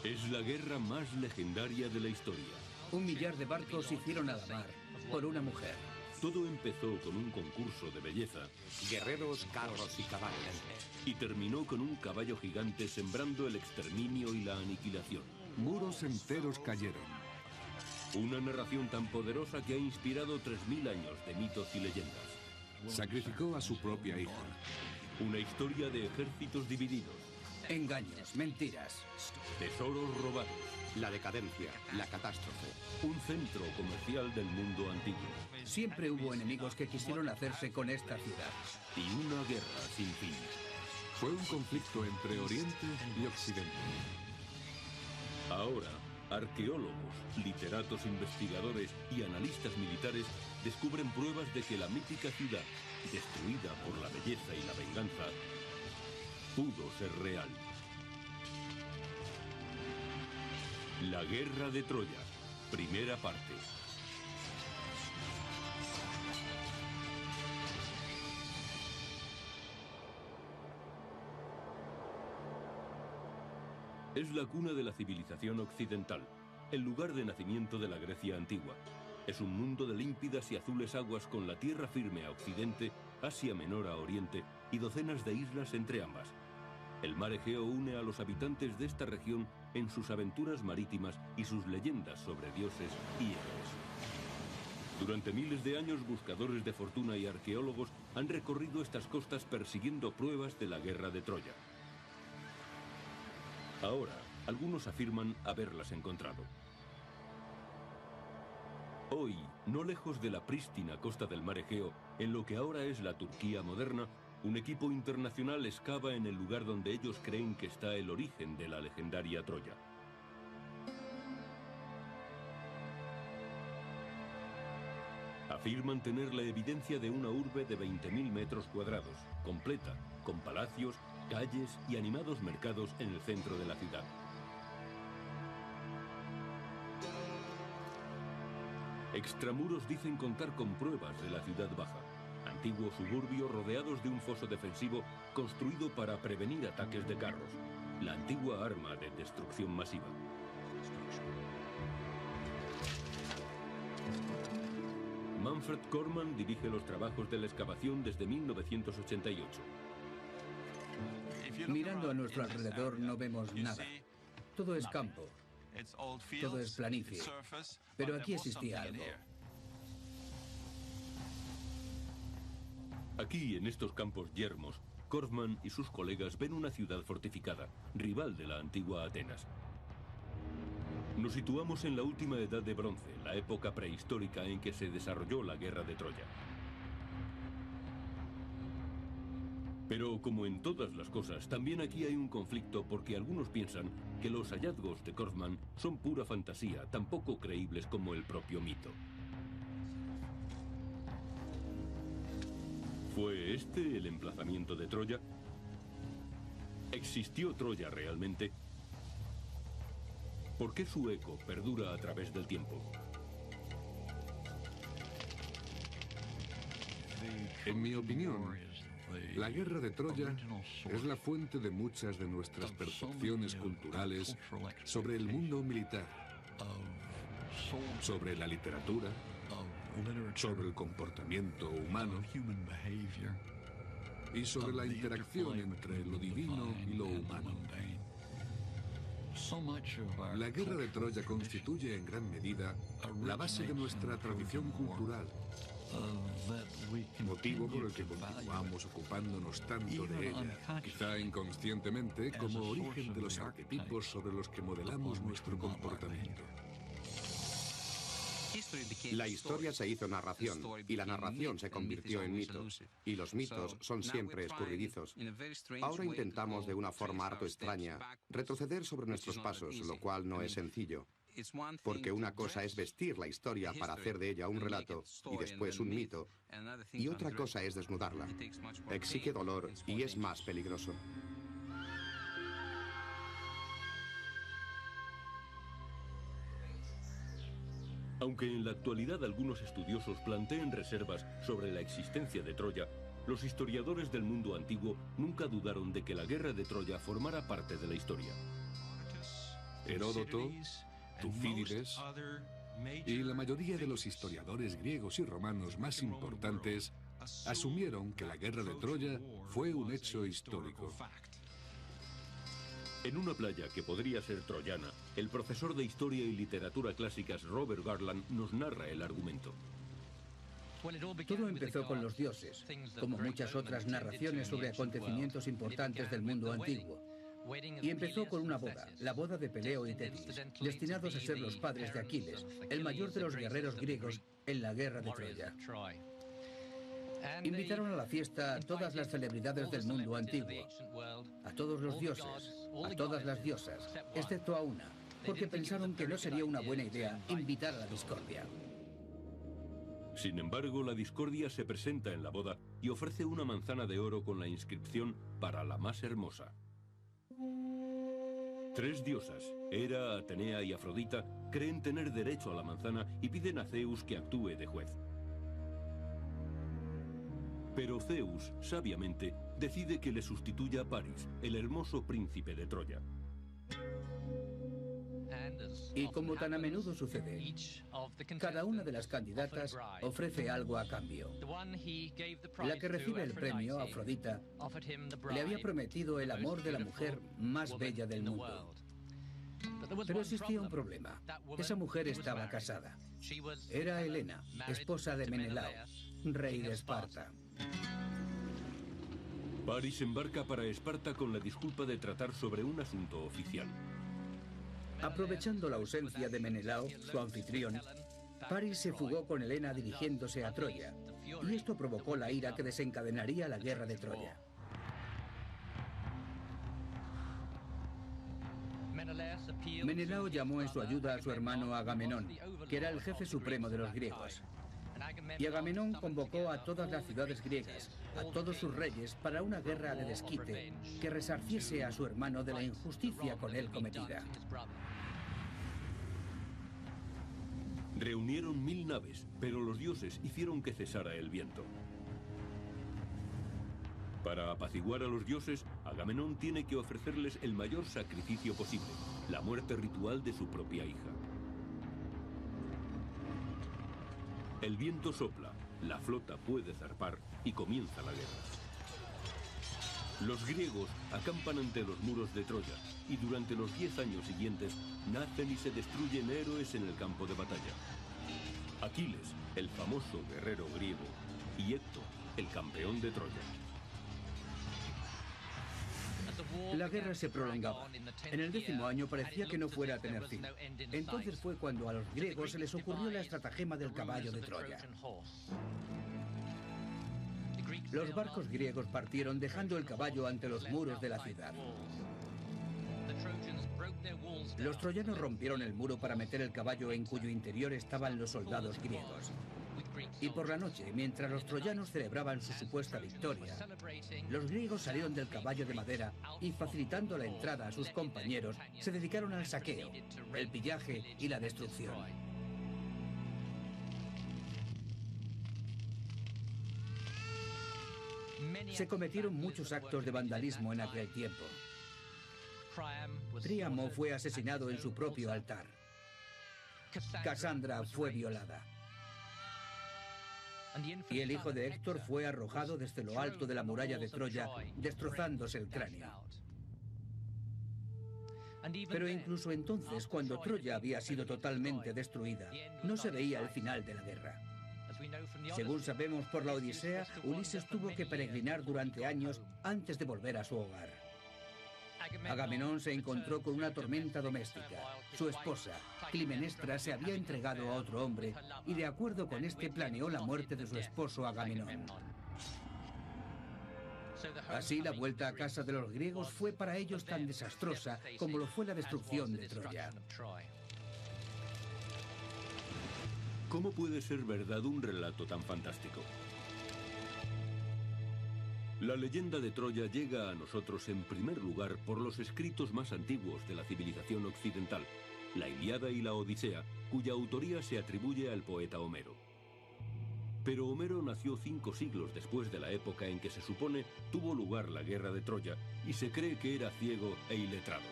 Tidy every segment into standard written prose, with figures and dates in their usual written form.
Es la guerra más legendaria de la historia. 1 millar de barcos hicieron a la mar por una mujer. Todo empezó con un concurso de belleza. Guerreros, carros y caballos. Y terminó con un caballo gigante sembrando el exterminio y la aniquilación. Muros enteros cayeron. Una narración tan poderosa que ha inspirado 3000 años de mitos y leyendas. Sacrificó a su propia hija. Una historia de ejércitos divididos. Engaños, mentiras. Tesoros robados. La decadencia, la catástrofe. Un centro comercial del mundo antiguo. Siempre hubo enemigos que quisieron hacerse con esta ciudad. Y una guerra sin fin. Fue un conflicto entre Oriente y Occidente. Ahora, arqueólogos, literatos investigadores y analistas militares descubren pruebas de que la mítica ciudad, destruida por la belleza y la venganza, pudo ser real. La Guerra de Troya, primera parte. Es la cuna de la civilización occidental, el lugar de nacimiento de la Grecia antigua. Es un mundo de límpidas y azules aguas con la tierra firme a occidente, Asia Menor a oriente y docenas de islas entre ambas. El mar Egeo une a los habitantes de esta región en sus aventuras marítimas y sus leyendas sobre dioses y héroes. Durante miles de años, buscadores de fortuna y arqueólogos han recorrido estas costas persiguiendo pruebas de la Guerra de Troya. Ahora, algunos afirman haberlas encontrado. Hoy, no lejos de la prístina costa del mar Egeo, en lo que ahora es la Turquía moderna, un equipo internacional excava en el lugar donde ellos creen que está el origen de la legendaria Troya. Afirman tener la evidencia de una urbe de 20.000 metros cuadrados, completa, con palacios, calles y animados mercados en el centro de la ciudad. Extramuros dicen contar con pruebas de la ciudad baja, antiguo suburbio rodeados de un foso defensivo construido para prevenir ataques de carros, la antigua arma de destrucción masiva. Manfred Korman dirige los trabajos de la excavación desde 1988. Mirando a nuestro alrededor no vemos nada. Todo es campo. Todo es planicie. Pero aquí existía algo. Aquí, en estos campos yermos, Korman y sus colegas ven una ciudad fortificada, rival de la antigua Atenas. Nos situamos en la última edad de bronce, la época prehistórica en que se desarrolló la Guerra de Troya. Pero como en todas las cosas, también aquí hay un conflicto porque algunos piensan que los hallazgos de Korman son pura fantasía, tan poco creíbles como el propio mito. ¿Fue este el emplazamiento de Troya? ¿Existió Troya realmente? ¿Por qué su eco perdura a través del tiempo? En mi opinión, la Guerra de Troya es la fuente de muchas de nuestras percepciones culturales sobre el mundo militar, sobre la literatura, sobre el comportamiento humano y sobre la interacción entre lo divino y lo humano. La Guerra de Troya constituye en gran medida la base de nuestra tradición cultural, motivo por el que continuamos ocupándonos tanto de ella, quizá inconscientemente como origen de los arquetipos sobre los que modelamos nuestro comportamiento. La historia se hizo narración, y la narración se convirtió en mito, y los mitos son siempre escurridizos. Ahora intentamos, de una forma harto extraña, retroceder sobre nuestros pasos, lo cual no es sencillo. Porque una cosa es vestir la historia para hacer de ella un relato y después un mito, y otra cosa es desnudarla. Exige dolor y es más peligroso. Aunque en la actualidad algunos estudiosos planteen reservas sobre la existencia de Troya, los historiadores del mundo antiguo nunca dudaron de que la Guerra de Troya formara parte de la historia. Heródoto, Tucídides y la mayoría de los historiadores griegos y romanos más importantes asumieron que la guerra de Troya fue un hecho histórico. En una playa que podría ser troyana, el profesor de Historia y Literatura Clásicas Robert Garland nos narra el argumento. Todo empezó con los dioses, como muchas otras narraciones sobre acontecimientos importantes del mundo antiguo. Y empezó con una boda, la boda de Peleo y Tetis, destinados a ser los padres de Aquiles, el mayor de los guerreros griegos en la guerra de Troya. Invitaron a la fiesta a todas las celebridades del mundo antiguo, a todos los dioses, a todas las diosas, excepto a una, porque pensaron que no sería una buena idea invitar a la discordia. Sin embargo, la discordia se presenta en la boda y ofrece una manzana de oro con la inscripción para la más hermosa. 3 diosas, Hera, Atenea y Afrodita, creen tener derecho a la manzana y piden a Zeus que actúe de juez. Pero Zeus, sabiamente, decide que le sustituya a Paris, el hermoso príncipe de Troya. Y como tan a menudo sucede, cada una de las candidatas ofrece algo a cambio. La que recibe el premio, Afrodita, le había prometido el amor de la mujer más bella del mundo. Pero existía un problema. Esa mujer estaba casada. Era Helena, esposa de Menelao, rey de Esparta. Paris embarca para Esparta con la disculpa de tratar sobre un asunto oficial. Aprovechando la ausencia de Menelao, su anfitrión, Paris se fugó con Helena dirigiéndose a Troya, y esto provocó la ira que desencadenaría la guerra de Troya. Menelao llamó en su ayuda a su hermano Agamenón, que era el jefe supremo de los griegos. Y Agamenón convocó a todas las ciudades griegas, a todos sus reyes, para una guerra de desquite que resarciese a su hermano de la injusticia con él cometida. Reunieron 1000 naves, pero los dioses hicieron que cesara el viento. Para apaciguar a los dioses, Agamenón tiene que ofrecerles el mayor sacrificio posible, la muerte ritual de su propia hija. El viento sopla, la flota puede zarpar y comienza la guerra. Los griegos acampan ante los muros de Troya y durante los 10 años siguientes nacen y se destruyen héroes en el campo de batalla. Aquiles, el famoso guerrero griego, y Héctor, el campeón de Troya. La guerra se prolongaba. En el 10º año parecía que no fuera a tener fin. Entonces fue cuando a los griegos se les ocurrió la estratagema del caballo de Troya. Los barcos griegos partieron dejando el caballo ante los muros de la ciudad. Los troyanos rompieron el muro para meter el caballo en cuyo interior estaban los soldados griegos. Y por la noche, mientras los troyanos celebraban su supuesta victoria, los griegos salieron del caballo de madera y, facilitando la entrada a sus compañeros, se dedicaron al saqueo, el pillaje y la destrucción. Se cometieron muchos actos de vandalismo en aquel tiempo. Príamo fue asesinado en su propio altar. Casandra fue violada. Y el hijo de Héctor fue arrojado desde lo alto de la muralla de Troya, destrozándose el cráneo. Pero incluso entonces, cuando Troya había sido totalmente destruida, no se veía el final de la guerra. Según sabemos por la Odisea, Ulises tuvo que peregrinar durante años antes de volver a su hogar. Agamenón se encontró con una tormenta doméstica. Su esposa, Climenestra, se había entregado a otro hombre y de acuerdo con este planeó la muerte de su esposo Agamenón. Así la vuelta a casa de los griegos fue para ellos tan desastrosa como lo fue la destrucción de Troya. ¿Cómo puede ser verdad un relato tan fantástico? La leyenda de Troya llega a nosotros en primer lugar por los escritos más antiguos de la civilización occidental, la Ilíada y la Odisea, cuya autoría se atribuye al poeta Homero. Pero Homero nació 5 siglos después de la época en que se supone tuvo lugar la guerra de Troya y se cree que era ciego e iletrado.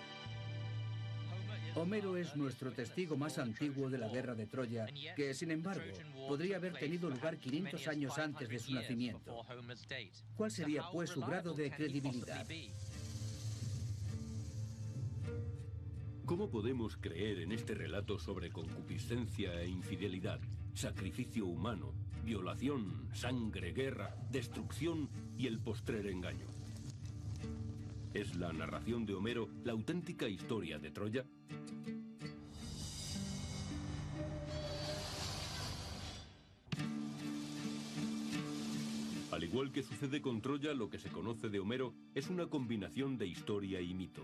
Homero es nuestro testigo más antiguo de la guerra de Troya, que, sin embargo, podría haber tenido lugar 500 años antes de su nacimiento. ¿Cuál sería, pues, su grado de credibilidad? ¿Cómo podemos creer en este relato sobre concupiscencia e infidelidad, sacrificio humano, violación, sangre, guerra, destrucción y el postrer engaño? ¿Es la narración de Homero la auténtica historia de Troya? Al igual que sucede con Troya, lo que se conoce de Homero es una combinación de historia y mito.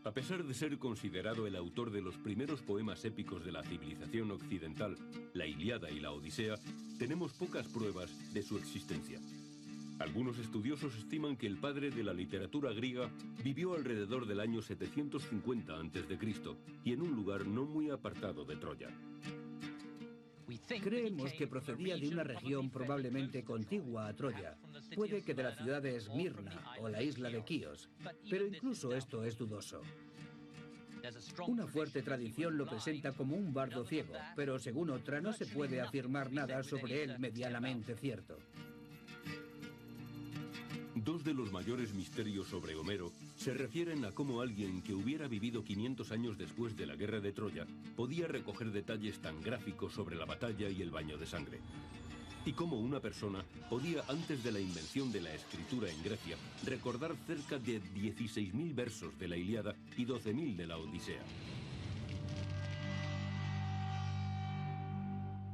A pesar de ser considerado el autor de los primeros poemas épicos de la civilización occidental, la Ilíada y la Odisea, tenemos pocas pruebas de su existencia. Algunos estudiosos estiman que el padre de la literatura griega vivió alrededor del año 750 a.C. y en un lugar no muy apartado de Troya. Creemos que procedía de una región probablemente contigua a Troya. Puede que de la ciudad de Esmirna o la isla de Quíos, pero incluso esto es dudoso. Una fuerte tradición lo presenta como un bardo ciego, pero según otra no se puede afirmar nada sobre él medianamente cierto. Dos de los mayores misterios sobre Homero se refieren a cómo alguien que hubiera vivido 500 años después de la guerra de Troya podía recoger detalles tan gráficos sobre la batalla y el baño de sangre. Y cómo una persona podía, antes de la invención de la escritura en Grecia, recordar cerca de 16.000 versos de la Ilíada y 12.000 de la Odisea.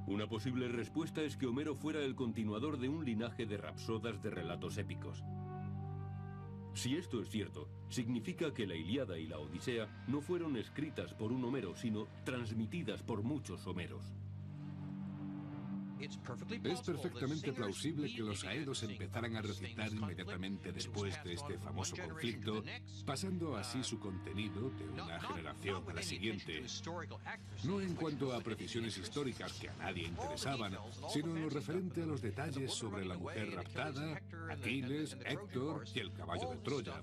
Una posible respuesta es que Homero fuera el continuador de un linaje de rapsodas de relatos épicos. Si esto es cierto, significa que la Ilíada y la Odisea no fueron escritas por un Homero, sino transmitidas por muchos Homeros. Es perfectamente plausible que los aedos empezaran a recitar inmediatamente después de este famoso conflicto, pasando así su contenido de una generación a la siguiente. No en cuanto a precisiones históricas que a nadie interesaban, sino en lo referente a los detalles sobre la mujer raptada, Aquiles, Héctor y el caballo de Troya.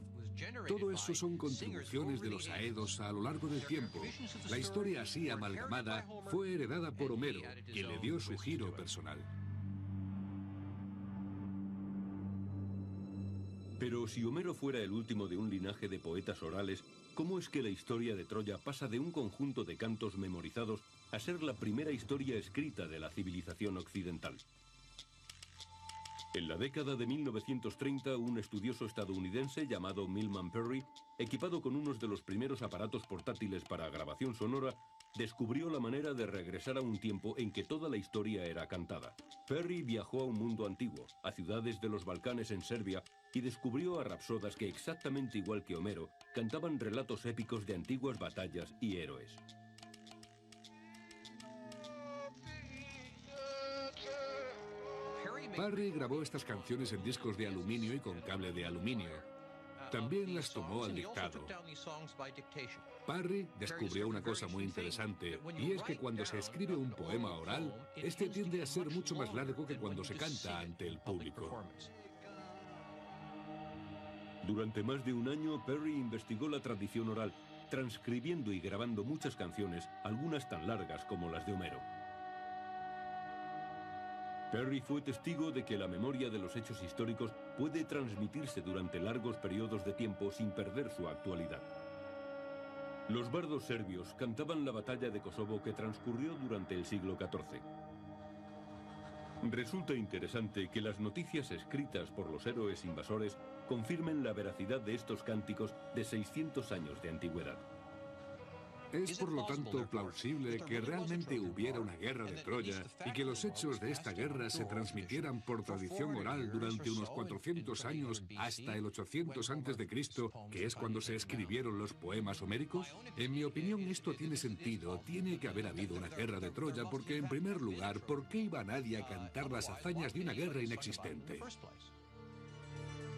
Todo eso son contribuciones de los aedos a lo largo del tiempo. La historia así amalgamada fue heredada por Homero, quien le dio su giro personal. Pero si Homero fuera el último de un linaje de poetas orales, ¿cómo es que la historia de Troya pasa de un conjunto de cantos memorizados a ser la primera historia escrita de la civilización occidental? En la década de 1930, un estudioso estadounidense llamado Milman Perry, equipado con unos de los primeros aparatos portátiles para grabación sonora, descubrió la manera de regresar a un tiempo en que toda la historia era cantada. Perry viajó a un mundo antiguo, a ciudades de los Balcanes en Serbia, y descubrió a rapsodas que, exactamente igual que Homero, cantaban relatos épicos de antiguas batallas y héroes. Parry grabó estas canciones en discos de aluminio y con cable de aluminio. También las tomó al dictado. Parry descubrió una cosa muy interesante, y es que cuando se escribe un poema oral, este tiende a ser mucho más largo que cuando se canta ante el público. Durante más de un año, Perry investigó la tradición oral, transcribiendo y grabando muchas canciones, algunas tan largas como las de Homero. Perry fue testigo de que la memoria de los hechos históricos puede transmitirse durante largos periodos de tiempo sin perder su actualidad. Los bardos serbios cantaban la batalla de Kosovo que transcurrió durante el siglo XIV. Resulta interesante que las noticias escritas por los héroes invasores confirmen la veracidad de estos cánticos de 600 años de antigüedad. Es por lo tanto plausible que realmente hubiera una guerra de Troya y que los hechos de esta guerra se transmitieran por tradición oral durante unos 400 años hasta el 800 a.C., que es cuando se escribieron los poemas homéricos. En mi opinión, esto tiene sentido. Tiene que haber habido una guerra de Troya porque, en primer lugar, ¿por qué iba nadie a cantar las hazañas de una guerra inexistente?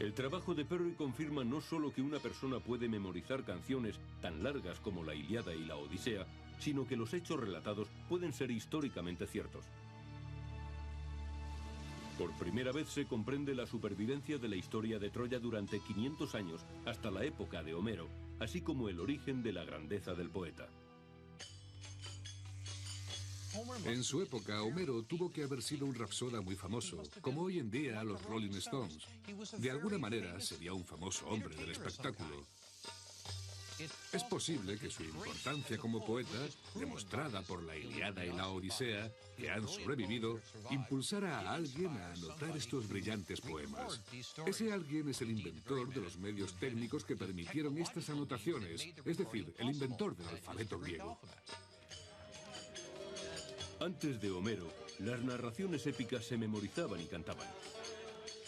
El trabajo de Perry confirma no solo que una persona puede memorizar canciones tan largas como la Ilíada y la Odisea, sino que los hechos relatados pueden ser históricamente ciertos. Por primera vez se comprende la supervivencia de la historia de Troya durante 500 años, hasta la época de Homero, así como el origen de la grandeza del poeta. En su época, Homero tuvo que haber sido un rapsoda muy famoso, como hoy en día los Rolling Stones. De alguna manera sería un famoso hombre del espectáculo. Es posible que su importancia como poeta, demostrada por la Ilíada y la Odisea, que han sobrevivido, impulsara a alguien a anotar estos brillantes poemas. Ese alguien es el inventor de los medios técnicos que permitieron estas anotaciones, es decir, el inventor del alfabeto griego. Antes de Homero, las narraciones épicas se memorizaban y cantaban.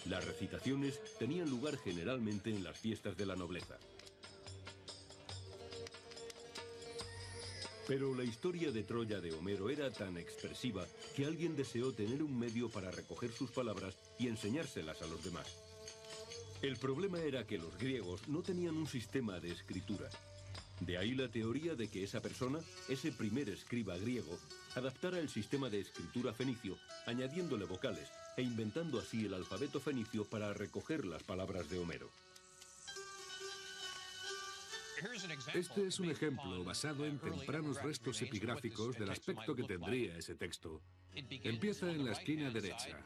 Las recitaciones tenían lugar generalmente en las fiestas de la nobleza. Pero la historia de Troya de Homero era tan expresiva que alguien deseó tener un medio para recoger sus palabras y enseñárselas a los demás. El problema era que los griegos no tenían un sistema de escritura. De ahí la teoría de que esa persona, ese primer escriba griego, adaptara el sistema de escritura fenicio, añadiéndole vocales e inventando así el alfabeto fenicio para recoger las palabras de Homero. Este es un ejemplo basado en tempranos restos epigráficos del aspecto que tendría ese texto. Empieza en la esquina derecha.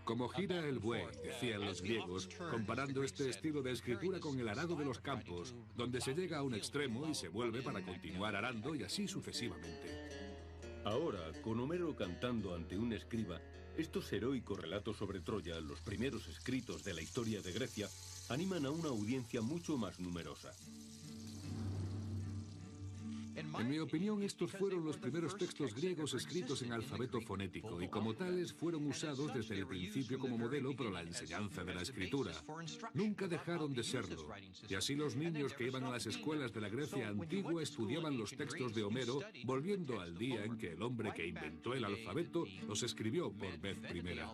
Como gira el buey, decían los griegos, comparando este estilo de escritura con el arado de los campos, donde se llega a un extremo y se vuelve para continuar arando y así sucesivamente. Ahora, con Homero cantando ante un escriba, estos heroicos relatos sobre Troya, los primeros escritos de la historia de Grecia, animan a una audiencia mucho más numerosa. En mi opinión, estos fueron los primeros textos griegos escritos en alfabeto fonético y como tales fueron usados desde el principio como modelo para la enseñanza de la escritura. Nunca dejaron de serlo. Y así los niños que iban a las escuelas de la Grecia antigua estudiaban los textos de Homero, volviendo al día en que el hombre que inventó el alfabeto los escribió por vez primera.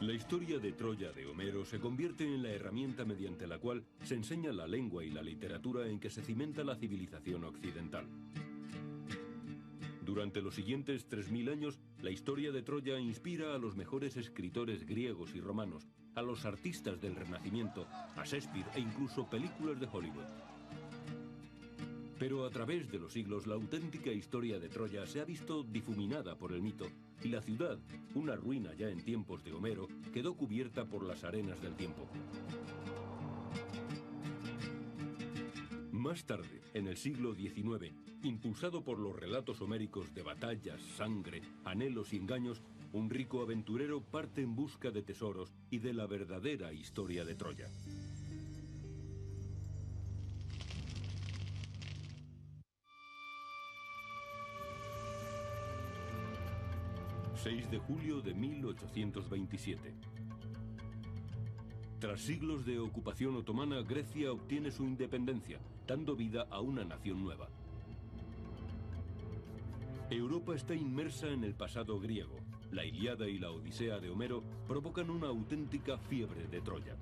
La historia de Troya de Homero se convierte en la herramienta mediante la cual se enseña la lengua y la literatura en que se cimenta la civilización occidental. Durante los siguientes 3000 años, la historia de Troya inspira a los mejores escritores griegos y romanos, a los artistas del Renacimiento, a Shakespeare e incluso películas de Hollywood. Pero a través de los siglos, la auténtica historia de Troya se ha visto difuminada por el mito, y la ciudad, una ruina ya en tiempos de Homero, quedó cubierta por las arenas del tiempo. Más tarde, en el siglo XIX, impulsado por los relatos homéricos de batallas, sangre, anhelos y engaños, un rico aventurero parte en busca de tesoros y de la verdadera historia de Troya. 6 de julio de 1827. Tras siglos de ocupación otomana, Grecia obtiene su independencia, dando vida a una nación nueva. Europa está inmersa en el pasado griego. La Ilíada y la Odisea de Homero provocan una auténtica fiebre de Troya.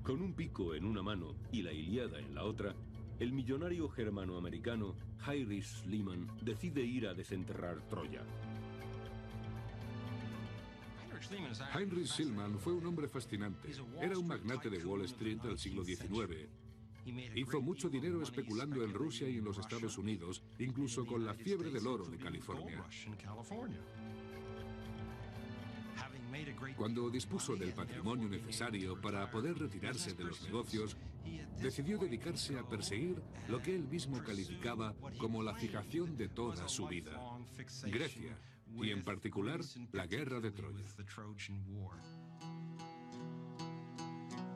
Con un pico en una mano y la Ilíada en la otra, el millonario germanoamericano Heinrich Schliemann decide ir a desenterrar Troya. Heinrich Schliemann fue un hombre fascinante. Era un magnate de Wall Street del siglo XIX. Hizo mucho dinero especulando en Rusia y en los Estados Unidos, incluso con la fiebre del oro de California. Cuando dispuso del patrimonio necesario para poder retirarse de los negocios, decidió dedicarse a perseguir lo que él mismo calificaba como la fijación de toda su vida: Grecia, y en particular la guerra de Troya.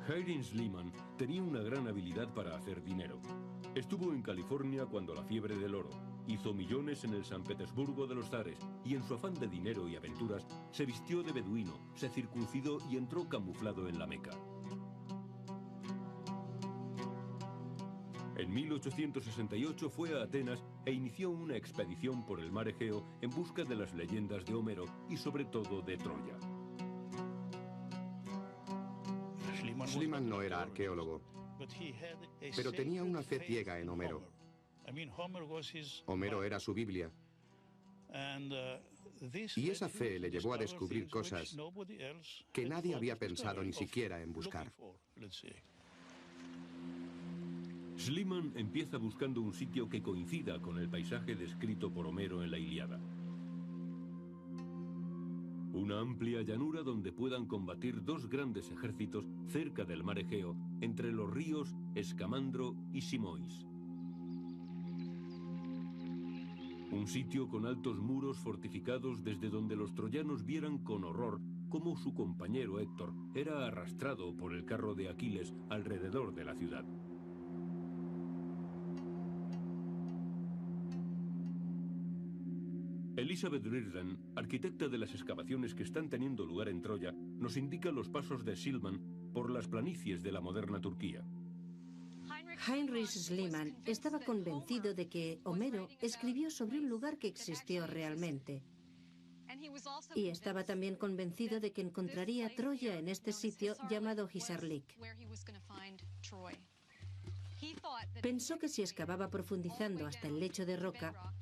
Heinrich Schliemann tenía una gran habilidad para hacer dinero. Estuvo en California cuando la fiebre del oro, hizo millones en el San Petersburgo de los zares y en su afán de dinero y aventuras se vistió de beduino, se circuncidó y entró camuflado en la Meca. En 1868 fue a Atenas e inició una expedición por el mar Egeo en busca de las leyendas de Homero y sobre todo de Troya. Schliemann no era arqueólogo, pero tenía una fe ciega en Homero. Homero era su Biblia, Y esa fe le llevó a descubrir cosas que nadie había pensado ni siquiera en buscar. Schliemann empieza buscando un sitio que coincida con el paisaje descrito por Homero en la Ilíada. Una amplia llanura donde puedan combatir dos grandes ejércitos cerca del mar Egeo, entre los ríos Escamandro y Simois. Un sitio con altos muros fortificados desde donde los troyanos vieran con horror cómo su compañero Héctor era arrastrado por el carro de Aquiles alrededor de la ciudad. Elizabeth Riordan, arquitecta de las excavaciones que están teniendo lugar en Troya, nos indica los pasos de Schliemann por las planicies de la moderna Turquía. Heinrich Schliemann estaba convencido de que Homero escribió sobre un lugar que existió realmente. Y estaba también convencido de que encontraría Troya en este sitio llamado Hisarlik. Pensó que si excavaba profundizando hasta el lecho de roca,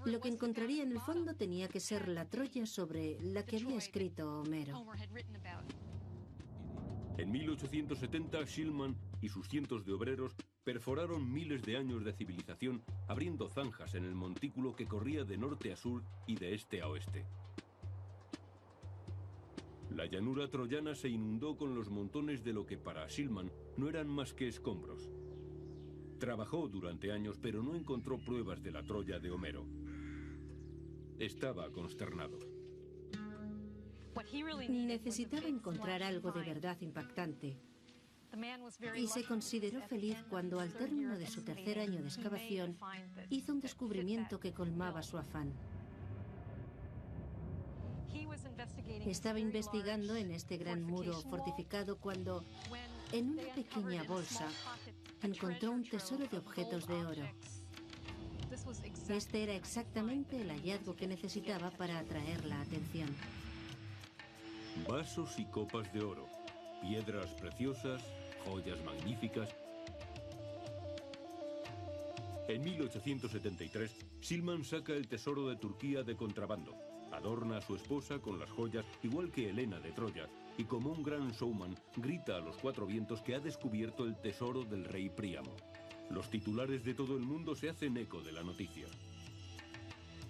lo que encontraría en el fondo tenía que ser la Troya sobre la que había escrito Homero. En 1870, Schliemann y sus cientos de obreros perforaron miles de años de civilización abriendo zanjas en el montículo que corría de norte a sur y de este a oeste. La llanura troyana se inundó con los montones de lo que para Schliemann no eran más que escombros. Trabajó durante años, pero no encontró pruebas de la Troya de Homero. Estaba consternado. Necesitaba encontrar algo de verdad impactante. Y se consideró feliz cuando, al término de su tercer año de excavación, hizo un descubrimiento que colmaba su afán. Estaba investigando en este gran muro fortificado cuando, en una pequeña bolsa, encontró un tesoro de objetos de oro. Este era exactamente el hallazgo que necesitaba para atraer la atención. Vasos y copas de oro, piedras preciosas, joyas magníficas. En 1873, Schliemann saca el tesoro de Turquía de contrabando. Adorna a su esposa con las joyas, igual que Helena de Troya, y como un gran showman, grita a los cuatro vientos que ha descubierto el tesoro del rey Príamo. Los titulares de todo el mundo se hacen eco de la noticia.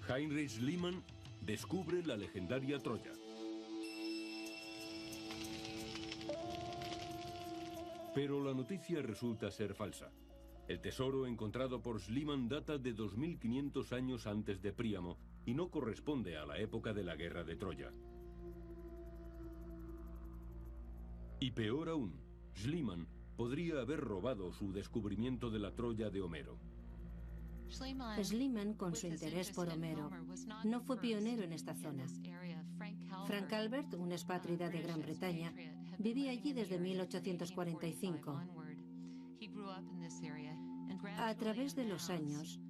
Heinrich Schliemann descubre la legendaria Troya. Pero la noticia resulta ser falsa. El tesoro encontrado por Schliemann data de 2500 años antes de Príamo y no corresponde a la época de la guerra de Troya. Y peor aún, Schliemann podría haber robado su descubrimiento de la Troya de Homero. Schliemann, con su interés por Homero, no fue pionero en esta zona. Frank Calvert, un expátrida de Gran Bretaña, vivía allí desde 1845. A través de los años,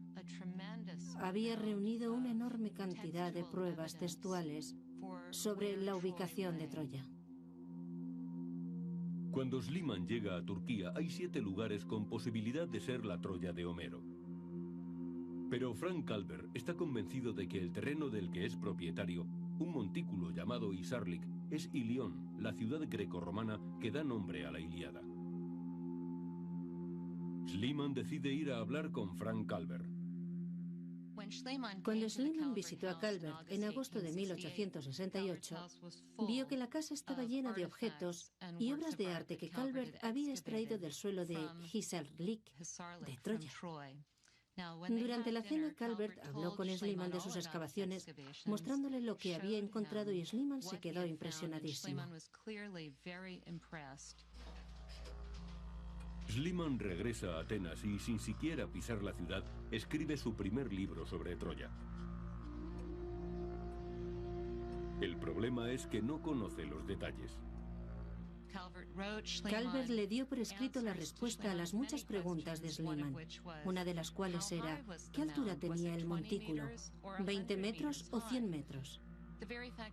había reunido una enorme cantidad de pruebas textuales sobre la ubicación de Troya. Cuando Schliemann llega a Turquía, hay 7 lugares con posibilidad de ser la Troya de Homero. Pero Frank Calvert está convencido de que el terreno del que es propietario, un montículo llamado Hisarlik, es Ilión, la ciudad grecorromana que da nombre a la Ilíada. Schliemann decide ir a hablar con Frank Calvert. Cuando Schliemann visitó a Calvert en agosto de 1868, vio que la casa estaba llena de objetos y obras de arte que Calvert había extraído del suelo de Hisarlik, de Troya. Durante la cena, Calvert habló con Schliemann de sus excavaciones, mostrándole lo que había encontrado, y Schliemann se quedó impresionadísimo. Schliemann regresa a Atenas y, sin siquiera pisar la ciudad, escribe su primer libro sobre Troya. El problema es que no conoce los detalles. Calvert le dio por escrito la respuesta a las muchas preguntas de Schliemann, una de las cuales era: ¿qué altura tenía el montículo? ¿20 metros o 100 metros?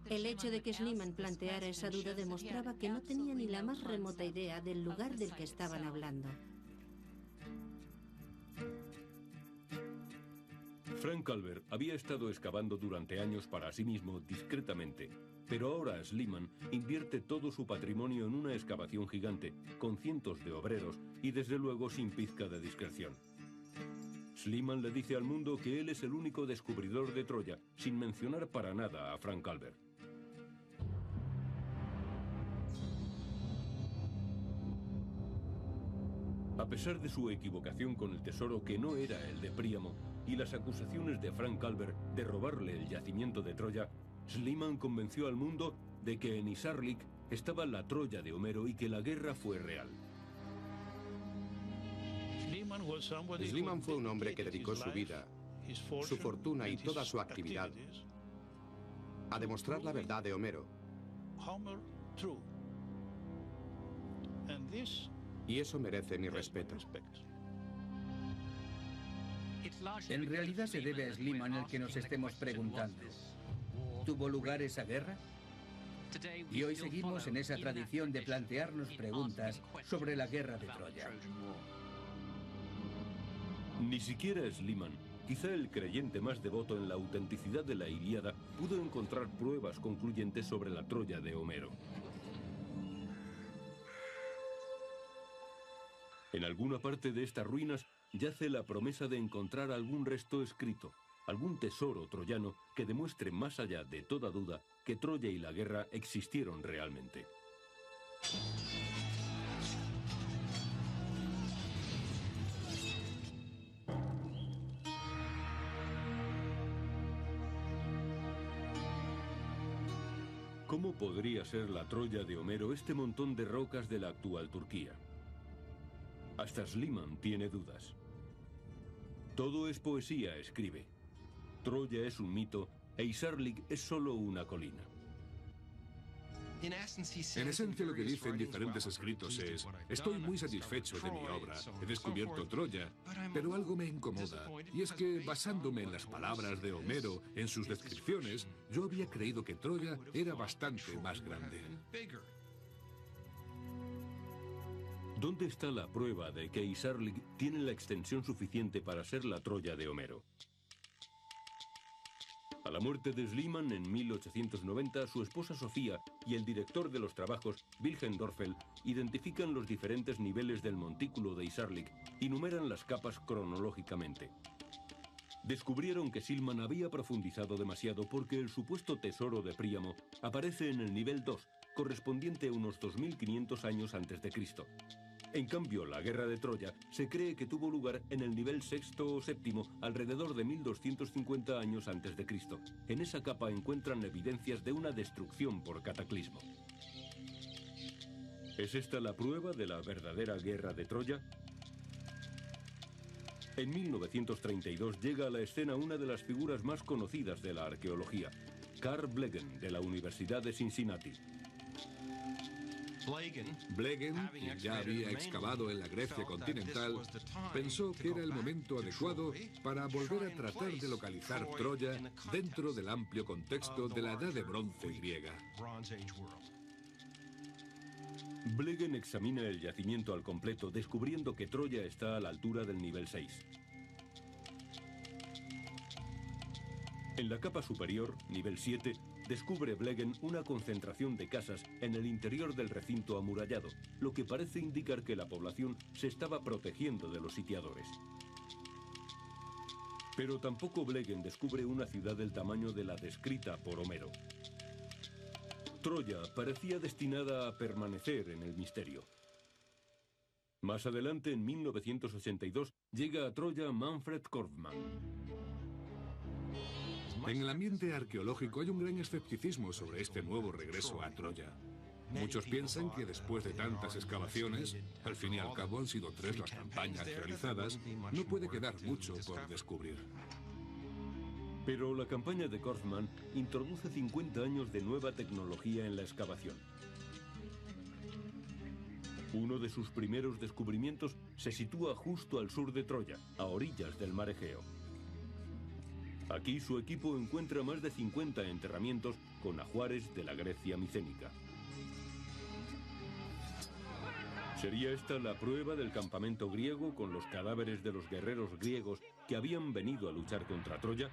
El hecho de que Schliemann planteara esa duda demostraba que no tenía ni la más remota idea del lugar del que estaban hablando. Frank Calvert había estado excavando durante años para sí mismo discretamente, pero ahora Schliemann invierte todo su patrimonio en una excavación gigante, con cientos de obreros y desde luego sin pizca de discreción. Schliemann le dice al mundo que él es el único descubridor de Troya, sin mencionar para nada a Frank Calvert. A pesar de su equivocación con el tesoro que no era el de Príamo y las acusaciones de Frank Calvert de robarle el yacimiento de Troya, Schliemann convenció al mundo de que en Isarlik estaba la Troya de Homero y que la guerra fue real. Schliemann fue un hombre que dedicó su vida, su fortuna y toda su actividad a demostrar la verdad de Homero. Y eso merece mi respeto. En realidad se debe a Schliemann el que nos estemos preguntando: ¿tuvo lugar esa guerra? Y hoy seguimos en esa tradición de plantearnos preguntas sobre la guerra de Troya. Ni siquiera Schliemann, quizá el creyente más devoto en la autenticidad de la Ilíada, pudo encontrar pruebas concluyentes sobre la Troya de Homero. En alguna parte de estas ruinas yace la promesa de encontrar algún resto escrito, algún tesoro troyano que demuestre más allá de toda duda que Troya y la guerra existieron realmente. ¿Cómo podría ser la Troya de Homero este montón de rocas de la actual Turquía? Hasta Schliemann tiene dudas. Todo es poesía, escribe. Troya es un mito e Isarlik es solo una colina. En esencia lo que dicen diferentes escritos es: estoy muy satisfecho de mi obra, he descubierto Troya, pero algo me incomoda, y es que basándome en las palabras de Homero, en sus descripciones, yo había creído que Troya era bastante más grande. ¿Dónde está la prueba de que Isarlik tiene la extensión suficiente para ser la Troya de Homero? A la muerte de Schliemann en 1890, su esposa Sofía y el director de los trabajos, Wilhelm Dörfel, identifican los diferentes niveles del montículo de Isarlik y numeran las capas cronológicamente. Descubrieron que Schliemann había profundizado demasiado porque el supuesto tesoro de Príamo aparece en el nivel 2, correspondiente a unos 2500 años antes de Cristo. En cambio, la guerra de Troya se cree que tuvo lugar en el nivel 6 o 7, alrededor de 1250 años antes de Cristo. En esa capa encuentran evidencias de una destrucción por cataclismo. ¿Es esta la prueba de la verdadera guerra de Troya? En 1932 llega a la escena una de las figuras más conocidas de la arqueología, Carl Blegen, de la Universidad de Cincinnati. Blegen, quien ya había excavado en la Grecia continental, pensó que era el momento adecuado para volver a tratar de localizar Troya dentro del amplio contexto de la Edad de Bronce griega. Blegen examina el yacimiento al completo, descubriendo que Troya está a la altura del nivel 6. En la capa superior, nivel 7, descubre Blegen una concentración de casas en el interior del recinto amurallado, lo que parece indicar que la población se estaba protegiendo de los sitiadores. Pero tampoco Blegen descubre una ciudad del tamaño de la descrita por Homero. Troya parecía destinada a permanecer en el misterio. Más adelante, en 1982, llega a Troya Manfred Korfmann. En el ambiente arqueológico hay un gran escepticismo sobre este nuevo regreso a Troya. Muchos piensan que después de tantas excavaciones, al fin y al cabo han sido 3 las campañas realizadas, no puede quedar mucho por descubrir. Pero la campaña de Korfmann introduce 50 años de nueva tecnología en la excavación. Uno de sus primeros descubrimientos se sitúa justo al sur de Troya, a orillas del mar Egeo. Aquí su equipo encuentra más de 50 enterramientos con ajuares de la Grecia micénica. ¿Sería esta la prueba del campamento griego con los cadáveres de los guerreros griegos que habían venido a luchar contra Troya?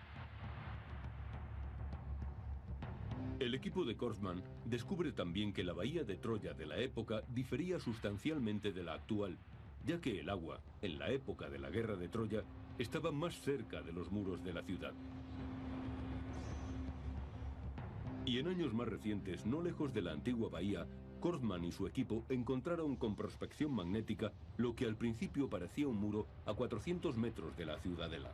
El equipo de Korfmann descubre también que la bahía de Troya de la época difería sustancialmente de la actual, ya que el agua, en la época de la guerra de Troya, estaba más cerca de los muros de la ciudad. Y en años más recientes, no lejos de la antigua bahía, Korfmann y su equipo encontraron con prospección magnética lo que al principio parecía un muro a 400 metros de la ciudadela.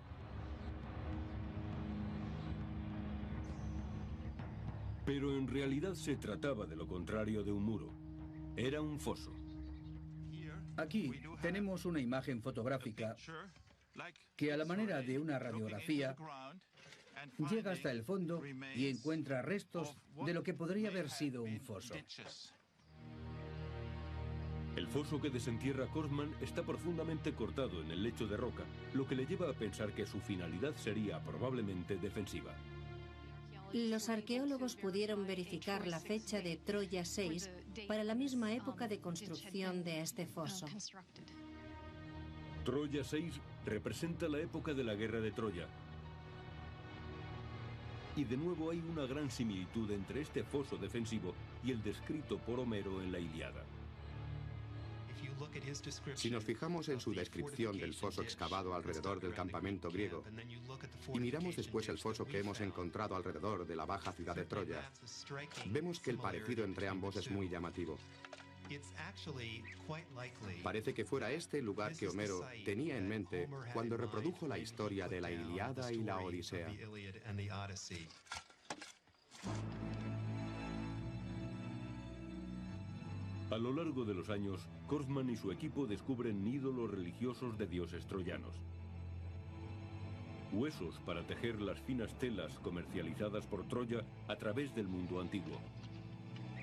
Pero en realidad se trataba de lo contrario de un muro. Era un foso. Aquí tenemos una imagen fotográfica que, a la manera de una radiografía, llega hasta el fondo y encuentra restos de lo que podría haber sido un foso. El foso que desentierra Korfmann está profundamente cortado en el lecho de roca, lo que le lleva a pensar que su finalidad sería probablemente defensiva. Los arqueólogos pudieron verificar la fecha de Troya 6 para la misma época de construcción de este foso. Troya 6 representa la época de la guerra de Troya. Y de nuevo hay una gran similitud entre este foso defensivo y el descrito por Homero en la Ilíada. Si nos fijamos en su descripción del foso excavado alrededor del campamento griego y miramos después el foso que hemos encontrado alrededor de la baja ciudad de Troya, vemos que el parecido entre ambos es muy llamativo. Parece que fuera este el lugar que Homero tenía en mente cuando reprodujo la historia de la Ilíada y la Odisea. A lo largo de los años, Korfmann y su equipo descubren ídolos religiosos de dioses troyanos. Huesos para tejer las finas telas comercializadas por Troya a través del mundo antiguo.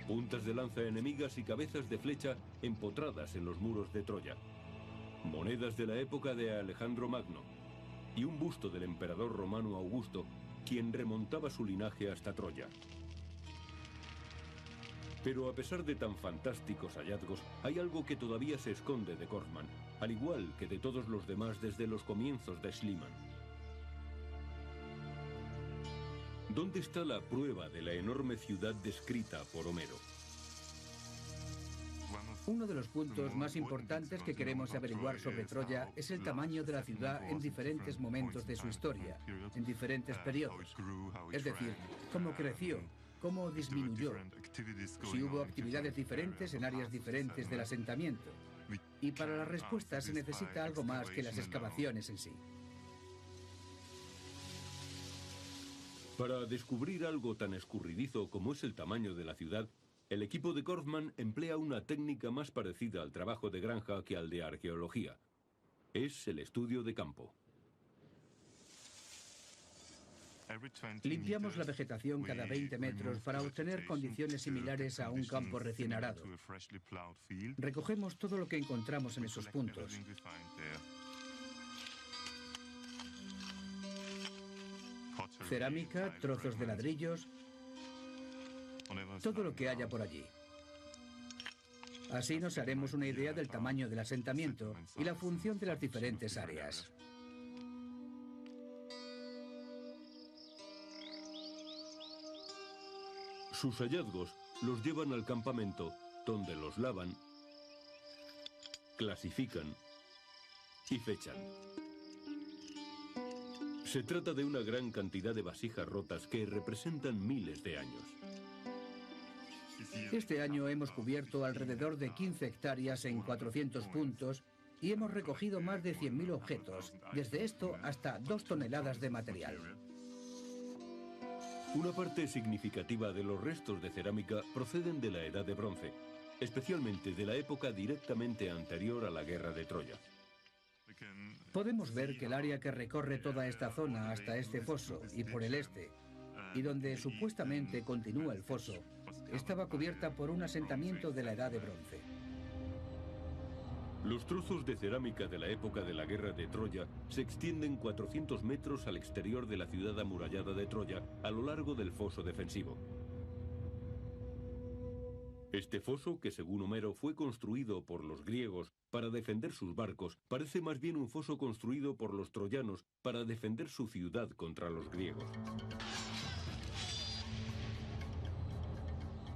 Puntas de lanza enemigas y cabezas de flecha empotradas en los muros de Troya. Monedas de la época de Alejandro Magno. Y un busto del emperador romano Augusto, quien remontaba su linaje hasta Troya. Pero a pesar de tan fantásticos hallazgos, hay algo que todavía se esconde de Korfmann, al igual que de todos los demás desde los comienzos de Schliemann. ¿Dónde está la prueba de la enorme ciudad descrita por Homero? Uno de los puntos más importantes que queremos averiguar sobre Troya es el tamaño de la ciudad en diferentes momentos de su historia, en diferentes periodos. Es decir, cómo creció, cómo disminuyó, si hubo actividades diferentes en áreas diferentes del asentamiento. Y para la respuesta se necesita algo más que las excavaciones en sí. Para descubrir algo tan escurridizo como es el tamaño de la ciudad, el equipo de Korfmann emplea una técnica más parecida al trabajo de granja que al de arqueología. Es el estudio de campo. Limpiamos la vegetación cada 20 metros para obtener condiciones similares a un campo recién arado. Recogemos todo lo que encontramos en esos puntos. Cerámica, trozos de ladrillos, todo lo que haya por allí. Así nos haremos una idea del tamaño del asentamiento y la función de las diferentes áreas. Sus hallazgos los llevan al campamento, donde los lavan, clasifican y fechan. Se trata de una gran cantidad de vasijas rotas que representan miles de años. Este año hemos cubierto alrededor de 15 hectáreas en 400 puntos y hemos recogido más de 100.000 objetos, desde esto hasta 2 toneladas de material. Una parte significativa de los restos de cerámica proceden de la Edad de Bronce, especialmente de la época directamente anterior a la guerra de Troya. Podemos ver que el área que recorre toda esta zona hasta este foso y por el este, y donde supuestamente continúa el foso, estaba cubierta por un asentamiento de la Edad de Bronce. Los trozos de cerámica de la época de la guerra de Troya se extienden 400 metros al exterior de la ciudad amurallada de Troya a lo largo del foso defensivo. Este foso, que según Homero fue construido por los griegos para defender sus barcos, parece más bien un foso construido por los troyanos para defender su ciudad contra los griegos.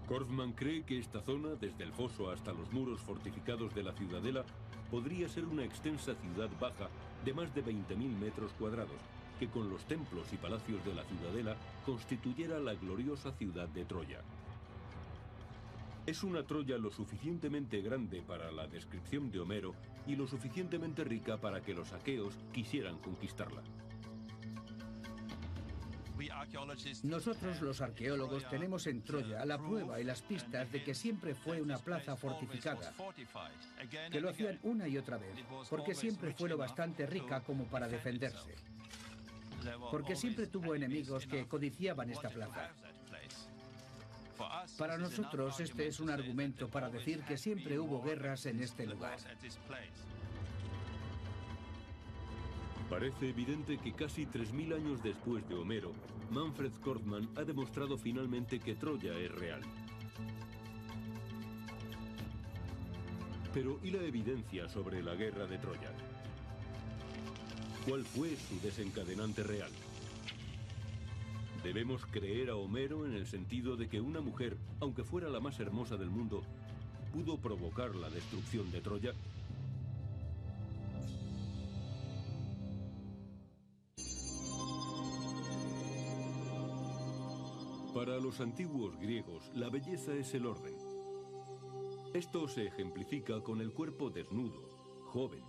Korfmann cree que esta zona, desde el foso hasta los muros fortificados de la ciudadela, podría ser una extensa ciudad baja de más de 20.000 metros cuadrados, que con los templos y palacios de la ciudadela constituyera la gloriosa ciudad de Troya. Es una Troya lo suficientemente grande para la descripción de Homero y lo suficientemente rica para que los aqueos quisieran conquistarla. Nosotros, los arqueólogos, tenemos en Troya la prueba y las pistas de que siempre fue una plaza fortificada, que lo hacían una y otra vez, porque siempre fue lo bastante rica como para defenderse, porque siempre tuvo enemigos que codiciaban esta plaza. Para nosotros, este es un argumento para decir que siempre hubo guerras en este lugar. Parece evidente que casi 3.000 años después de Homero, Manfred Korfmann ha demostrado finalmente que Troya es real. Pero ¿y la evidencia sobre la guerra de Troya? ¿Cuál fue su desencadenante real? Debemos creer a Homero en el sentido de que una mujer, aunque fuera la más hermosa del mundo, pudo provocar la destrucción de Troya. Para los antiguos griegos, la belleza es el orden. Esto se ejemplifica con el cuerpo desnudo, joven,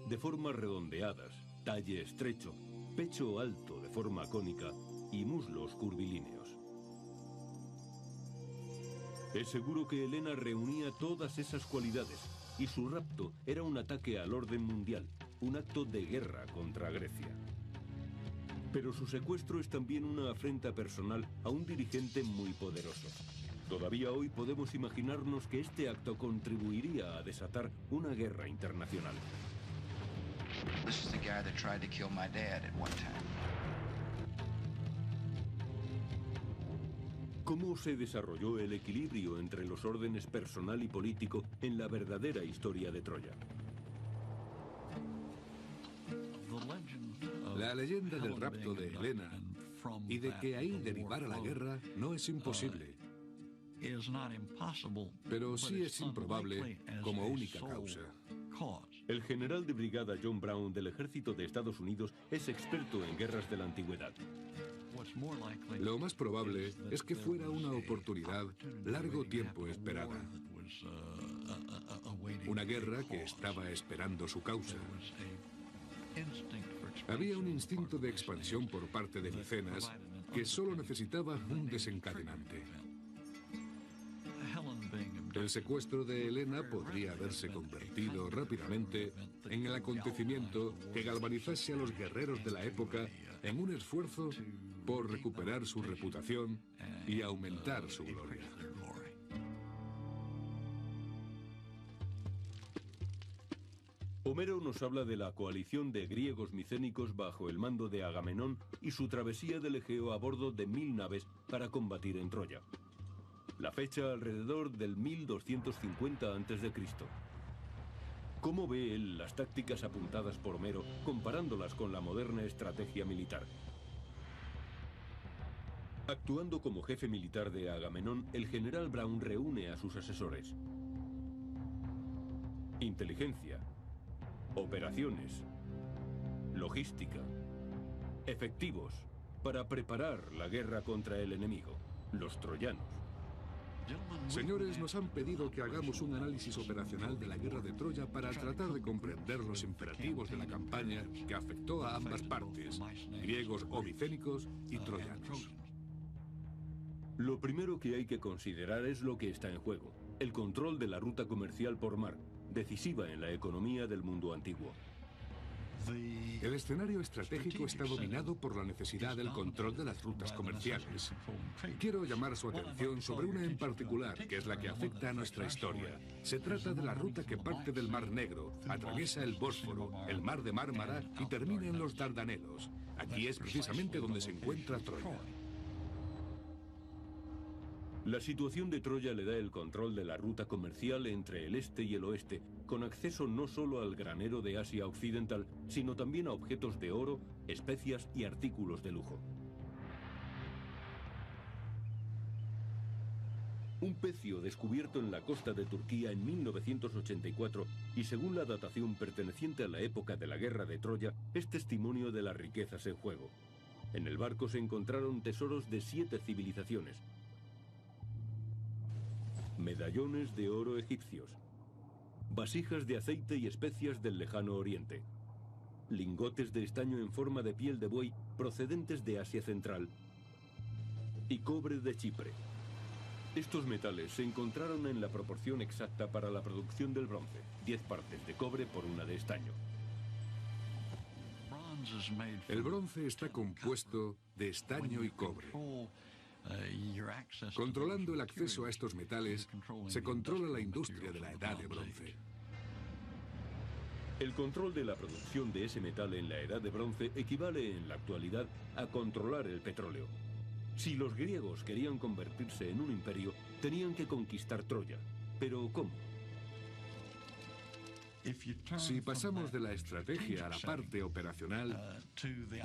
de formas redondeadas, talle estrecho, pecho alto de forma cónica y muslos curvilíneos. Es seguro que Helena reunía todas esas cualidades y su rapto era un ataque al orden mundial, un acto de guerra contra Grecia. Pero su secuestro es también una afrenta personal a un dirigente muy poderoso. Todavía hoy podemos imaginarnos que este acto contribuiría a desatar una guerra internacional. This is the guy that tried to kill my dad at one time. ¿Cómo se desarrolló el equilibrio entre los órdenes personal y político en la verdadera historia de Troya? La leyenda del rapto de Helena y de que ahí derivara la guerra no es imposible, pero sí es improbable como única causa. El general de brigada John Brown del ejército de Estados Unidos es experto en guerras de la antigüedad. Lo más probable es que fuera una oportunidad largo tiempo esperada. Una guerra que estaba esperando su causa. Había un instinto de expansión por parte de Micenas que solo necesitaba un desencadenante. El secuestro de Helena podría haberse convertido rápidamente en el acontecimiento que galvanizase a los guerreros de la época en un esfuerzo por recuperar su reputación y aumentar su gloria. Homero nos habla de la coalición de griegos micénicos bajo el mando de Agamenón y su travesía del Egeo a bordo de 1000 naves para combatir en Troya. La fecha alrededor del 1250 a.C. ¿Cómo ve él las tácticas apuntadas por Homero comparándolas con la moderna estrategia militar? Actuando como jefe militar de Agamenón, el general Brown reúne a sus asesores. Inteligencia, operaciones, logística, efectivos, para preparar la guerra contra el enemigo, los troyanos. Señores, nos han pedido que hagamos un análisis operacional de la guerra de Troya para tratar de comprender los imperativos de la campaña que afectó a ambas partes, griegos o micénicos y troyanos. Lo primero que hay que considerar es lo que está en juego, el control de la ruta comercial por mar, decisiva en la economía del mundo antiguo. El escenario estratégico está dominado por la necesidad del control de las rutas comerciales. Quiero llamar su atención sobre una en particular, que es la que afecta a nuestra historia. Se trata de la ruta que parte del Mar Negro, atraviesa el Bósforo, el Mar de Mármara y termina en los Dardanelos. Aquí es precisamente donde se encuentra Troya. La situación de Troya le da el control de la ruta comercial entre el este y el oeste, con acceso no solo al granero de Asia Occidental, sino también a objetos de oro, especias y artículos de lujo. Un pecio descubierto en la costa de Turquía en 1984 y según la datación perteneciente a la época de la guerra de Troya, es testimonio de las riquezas en juego. En el barco se encontraron tesoros de 7 civilizaciones, medallones de oro egipcios, vasijas de aceite y especias del lejano oriente, lingotes de estaño en forma de piel de buey procedentes de Asia Central y cobre de Chipre. Estos metales se encontraron en la proporción exacta para la producción del bronce, 10 partes de cobre por 1 de estaño. El bronce está compuesto de estaño y cobre. Controlando el acceso a estos metales, se controla la industria de la edad de bronce. El control de la producción de ese metal en la edad de bronce equivale en la actualidad a controlar el petróleo. Si los griegos querían convertirse en un imperio, tenían que conquistar Troya. ¿Pero cómo? Si pasamos de la estrategia a la parte operacional,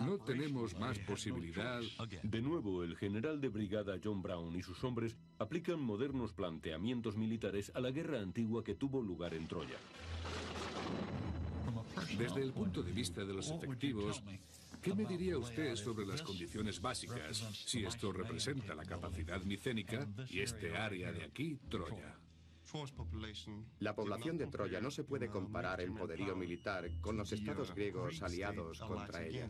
no tenemos más posibilidad. De nuevo, el general de brigada John Brown y sus hombres aplican modernos planteamientos militares a la guerra antigua que tuvo lugar en Troya. Desde el punto de vista de los efectivos, ¿qué me diría usted sobre las condiciones básicas, si esto representa la capacidad micénica y este área de aquí, Troya? La población de Troya no se puede comparar en poderío militar con los estados griegos aliados contra ella.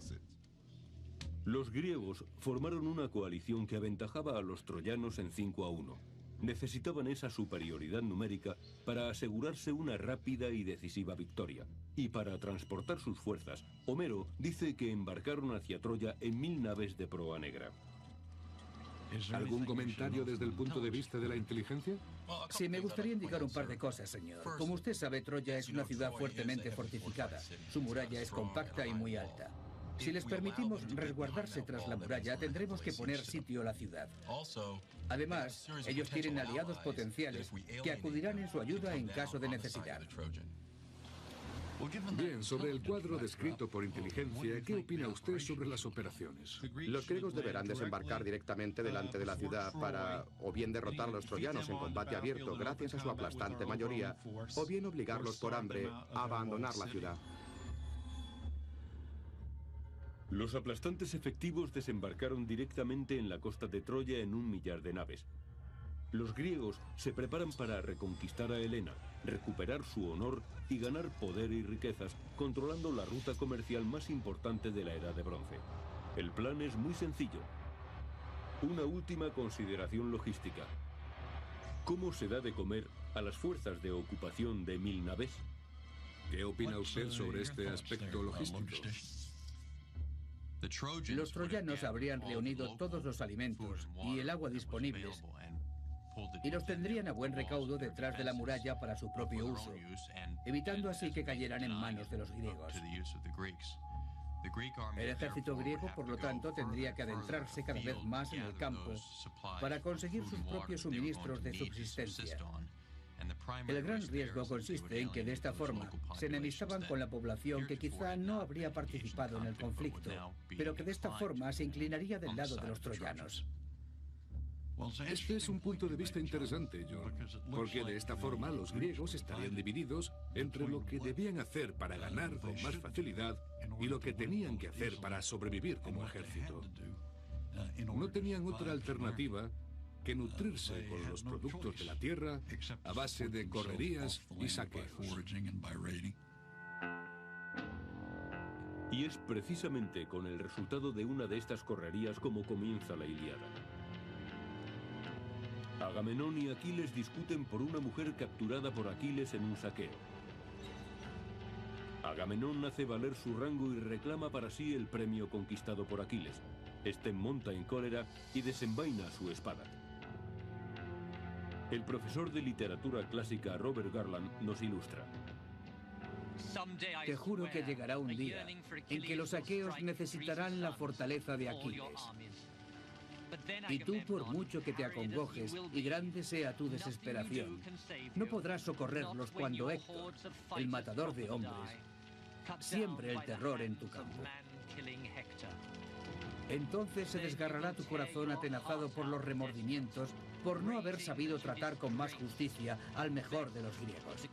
Los griegos formaron una coalición que aventajaba a los troyanos en 5-1. Necesitaban esa superioridad numérica para asegurarse una rápida y decisiva victoria. Y para transportar sus fuerzas, Homero dice que embarcaron hacia Troya en 1000 naves de proa negra. ¿Algún comentario desde el punto de vista de la inteligencia? Sí, me gustaría indicar un par de cosas, señor. Como usted sabe, Troya es una ciudad fuertemente fortificada. Su muralla es compacta y muy alta. Si les permitimos resguardarse tras la muralla, tendremos que poner sitio a la ciudad. Además, ellos tienen aliados potenciales que acudirán en su ayuda en caso de necesidad. Bien, sobre el cuadro descrito por inteligencia, ¿qué opina usted sobre las operaciones? Los griegos deberán desembarcar directamente delante de la ciudad para o bien derrotar a los troyanos en combate abierto gracias a su aplastante mayoría, o bien obligarlos por hambre a abandonar la ciudad. Los aplastantes efectivos desembarcaron directamente en la costa de Troya en 1 millar de naves. Los griegos se preparan para reconquistar a Helena, recuperar su honor y ganar poder y riquezas, controlando la ruta comercial más importante de la Edad de Bronce. El plan es muy sencillo. Una última consideración logística. ¿Cómo se da de comer a las fuerzas de ocupación de 1000 naves? ¿Qué opina usted sobre este aspecto logístico? Los troyanos habrían reunido todos los alimentos y el agua disponibles y los tendrían a buen recaudo detrás de la muralla para su propio uso, evitando así que cayeran en manos de los griegos. El ejército griego, por lo tanto, tendría que adentrarse cada vez más en el campo para conseguir sus propios suministros de subsistencia. El gran riesgo consiste en que de esta forma se enemistaban con la población que quizá no habría participado en el conflicto, pero que de esta forma se inclinaría del lado de los troyanos. Este es un punto de vista interesante, John, porque de esta forma los griegos estarían divididos entre lo que debían hacer para ganar con más facilidad y lo que tenían que hacer para sobrevivir como ejército. No tenían otra alternativa que nutrirse con los productos de la tierra a base de correrías y saqueos. Y es precisamente con el resultado de una de estas correrías como comienza la Ilíada. Agamenón y Aquiles discuten por una mujer capturada por Aquiles en un saqueo. Agamenón hace valer su rango y reclama para sí el premio conquistado por Aquiles. Este monta en cólera y desenvaina su espada. El profesor de literatura clásica Robert Garland nos ilustra. Te juro que llegará un día en que los aqueos necesitarán la fortaleza de Aquiles. Y tú, por mucho que te acongojes y grande sea tu desesperación, no podrás socorrerlos cuando Héctor, el matador de hombres, siembre el terror en tu campo. Entonces se desgarrará tu corazón atenazado por los remordimientos por no haber sabido tratar con más justicia al mejor de los griegos.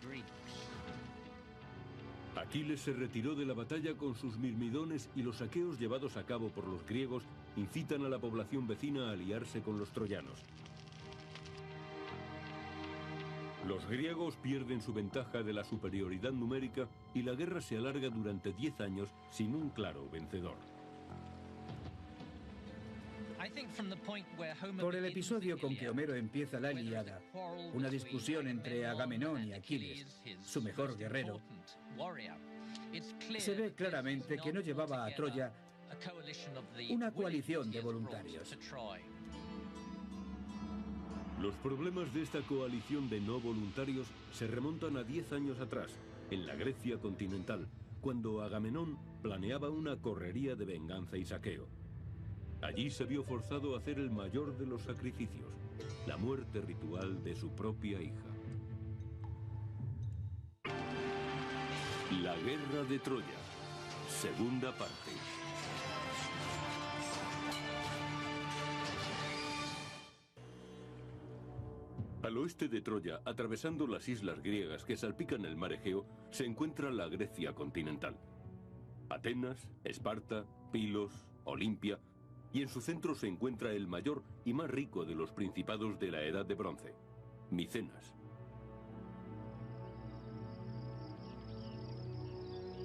Aquiles se retiró de la batalla con sus mirmidones y los saqueos llevados a cabo por los griegos incitan a la población vecina a aliarse con los troyanos. Los griegos pierden su ventaja de la superioridad numérica y la guerra se alarga durante 10 años sin un claro vencedor. Por el episodio con que Homero empieza la Ilíada, una discusión entre Agamenón y Aquiles, su mejor guerrero, se ve claramente que no llevaba a Troya una coalición de voluntarios. Los problemas de esta coalición de no voluntarios se remontan a 10 años atrás, en la Grecia continental, cuando Agamenón planeaba una correría de venganza y saqueo. Allí se vio forzado a hacer el mayor de los sacrificios, la muerte ritual de su propia hija. La Guerra de Troya, segunda parte. Al oeste de Troya, atravesando las islas griegas que salpican el mar Egeo, se encuentra la Grecia continental. Atenas, Esparta, Pilos, Olimpia, y en su centro se encuentra el mayor y más rico de los principados de la Edad de Bronce, Micenas.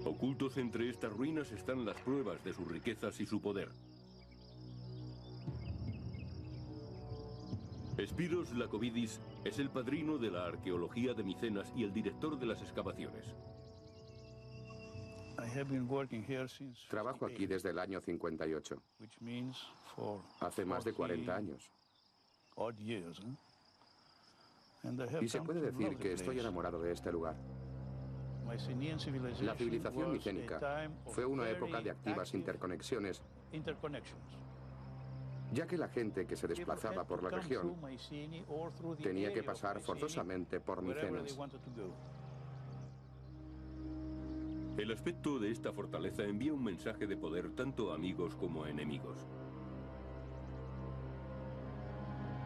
Ocultos entre estas ruinas están las pruebas de sus riquezas y su poder. Spiros Lacovidis es el padrino de la arqueología de Micenas y el director de las excavaciones. Trabajo aquí desde el año 58. Hace más de 40 años. Y se puede decir que estoy enamorado de este lugar. La civilización micénica fue una época de activas interconexiones, ya que la gente que se desplazaba por la región tenía que pasar forzosamente por Micenas. El aspecto de esta fortaleza envía un mensaje de poder tanto a amigos como a enemigos.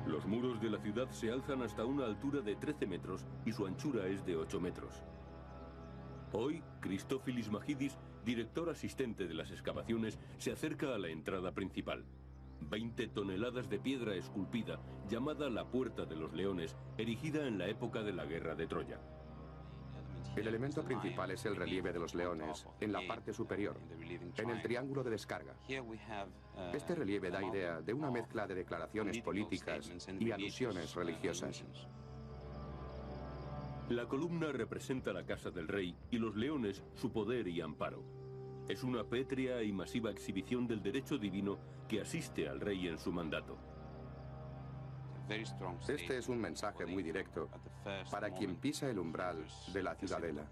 Los muros de la ciudad se alzan hasta una altura de 13 metros y su anchura es de 8 metros. Hoy, Christófilis Magidis, director asistente de las excavaciones, se acerca a la entrada principal. 20 toneladas de piedra esculpida, llamada la Puerta de los Leones, erigida en la época de la Guerra de Troya. El elemento principal es el relieve de los leones, en la parte superior, en el triángulo de descarga. Este relieve da idea de una mezcla de declaraciones políticas y alusiones religiosas. La columna representa la casa del rey y los leones su poder y amparo. Es una pétrea y masiva exhibición del derecho divino que asiste al rey en su mandato. Este es un mensaje muy directo para quien pisa el umbral de la ciudadela.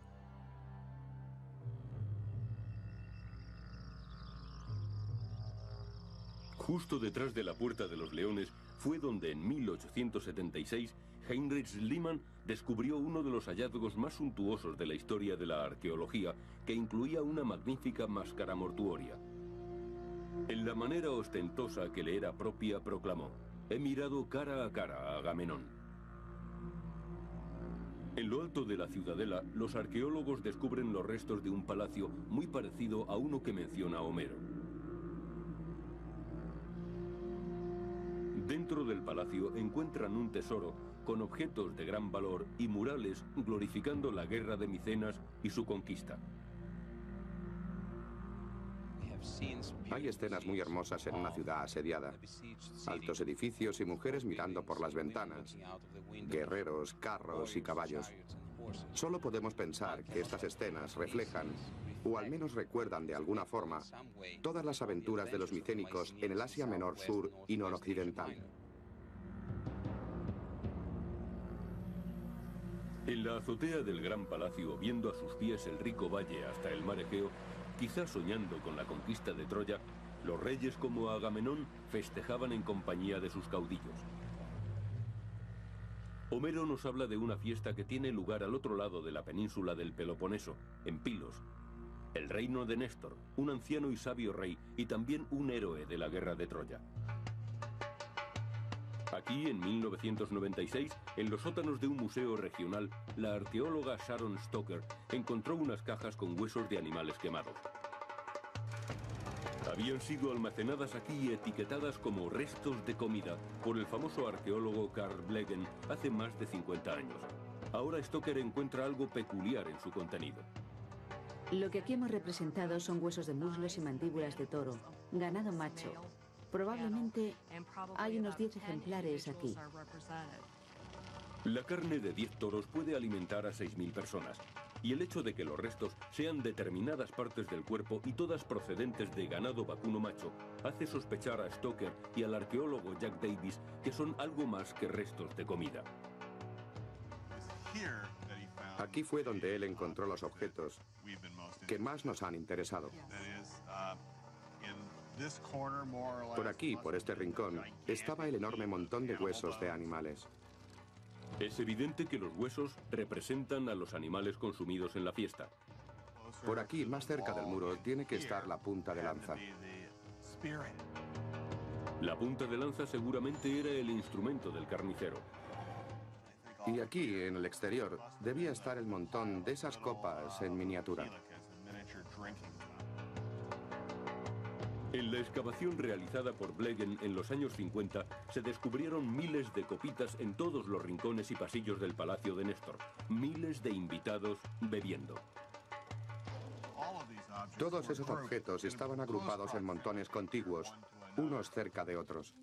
Justo detrás de la Puerta de los Leones fue donde en 1876 Heinrich Schliemann descubrió uno de los hallazgos más suntuosos de la historia de la arqueología, que incluía una magnífica máscara mortuoria. En la manera ostentosa que le era propia, proclamó: «He mirado cara a cara a Agamenón». En lo alto de la ciudadela, los arqueólogos descubren los restos de un palacio muy parecido a uno que menciona Homero. Dentro del palacio encuentran un tesoro con objetos de gran valor y murales glorificando la guerra de Micenas y su conquista. Hay escenas muy hermosas en una ciudad asediada. Altos edificios y mujeres mirando por las ventanas. Guerreros, carros y caballos. Solo podemos pensar que estas escenas reflejan, o al menos recuerdan de alguna forma, todas las aventuras de los micénicos en el Asia Menor Sur y noroccidental. En la azotea del gran palacio, viendo a sus pies el rico valle hasta el mar Egeo, quizás soñando con la conquista de Troya, Los reyes como Agamenón festejaban en compañía de sus caudillos. Homero nos habla de una fiesta que tiene lugar al otro lado de la península del Peloponeso, en Pilos, el reino de Néstor, un anciano y sabio rey y también un héroe de la guerra de Troya. Aquí, en 1996, en los sótanos de un museo regional, la arqueóloga Sharon Stoker encontró unas cajas con huesos de animales quemados. Habían sido almacenadas aquí y etiquetadas como restos de comida por el famoso arqueólogo Carl Blegen hace más de 50 años. Ahora Stoker encuentra algo peculiar en su contenido. Lo que aquí hemos representado son huesos de muslos y mandíbulas de toro, ganado macho. Probablemente hay unos 10 ejemplares aquí. La carne de 10 toros puede alimentar a 6.000 personas. Y el hecho de que los restos sean determinadas partes del cuerpo y todas procedentes de ganado vacuno macho hace sospechar a Stoker y al arqueólogo Jack Davis que son algo más que restos de comida. Aquí fue donde él encontró los objetos que más nos han interesado. Por aquí, por este rincón, estaba el enorme montón de huesos de animales. Es evidente que los huesos representan a los animales consumidos en la fiesta. Por aquí, más cerca del muro, tiene que estar la punta de lanza. La punta de lanza seguramente era el instrumento del carnicero. Y aquí, en el exterior, debía estar el montón de esas copas en miniatura. En la excavación realizada por Blegen en los años 50, se descubrieron miles de copitas en todos los rincones y pasillos del palacio de Néstor. Miles de invitados bebiendo. Todos esos objetos estaban agrupados en montones contiguos, unos cerca de otros.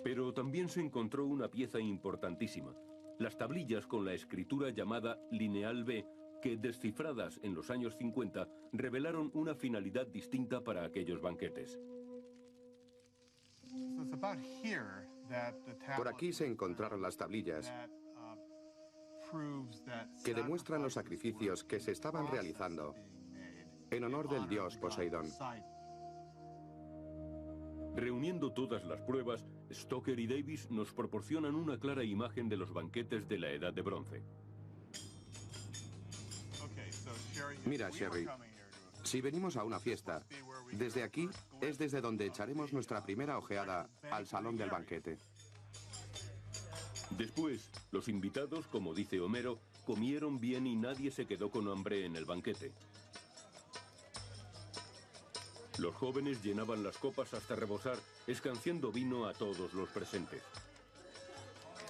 Pero también se encontró una pieza importantísima. Las tablillas con la escritura llamada Lineal B, que descifradas en los años 50 revelaron una finalidad distinta para aquellos banquetes. Por aquí se encontraron las tablillas que demuestran los sacrificios que se estaban realizando en honor del dios Poseidón. Reuniendo todas las pruebas, Stoker y Davis nos proporcionan una clara imagen de los banquetes de la Edad de Bronce. Mira, Sherry, si venimos a una fiesta, desde aquí es desde donde echaremos nuestra primera ojeada al salón del banquete. Después, los invitados, como dice Homero, comieron bien y nadie se quedó con hambre en el banquete. Los jóvenes llenaban las copas hasta rebosar, escanciando vino a todos los presentes.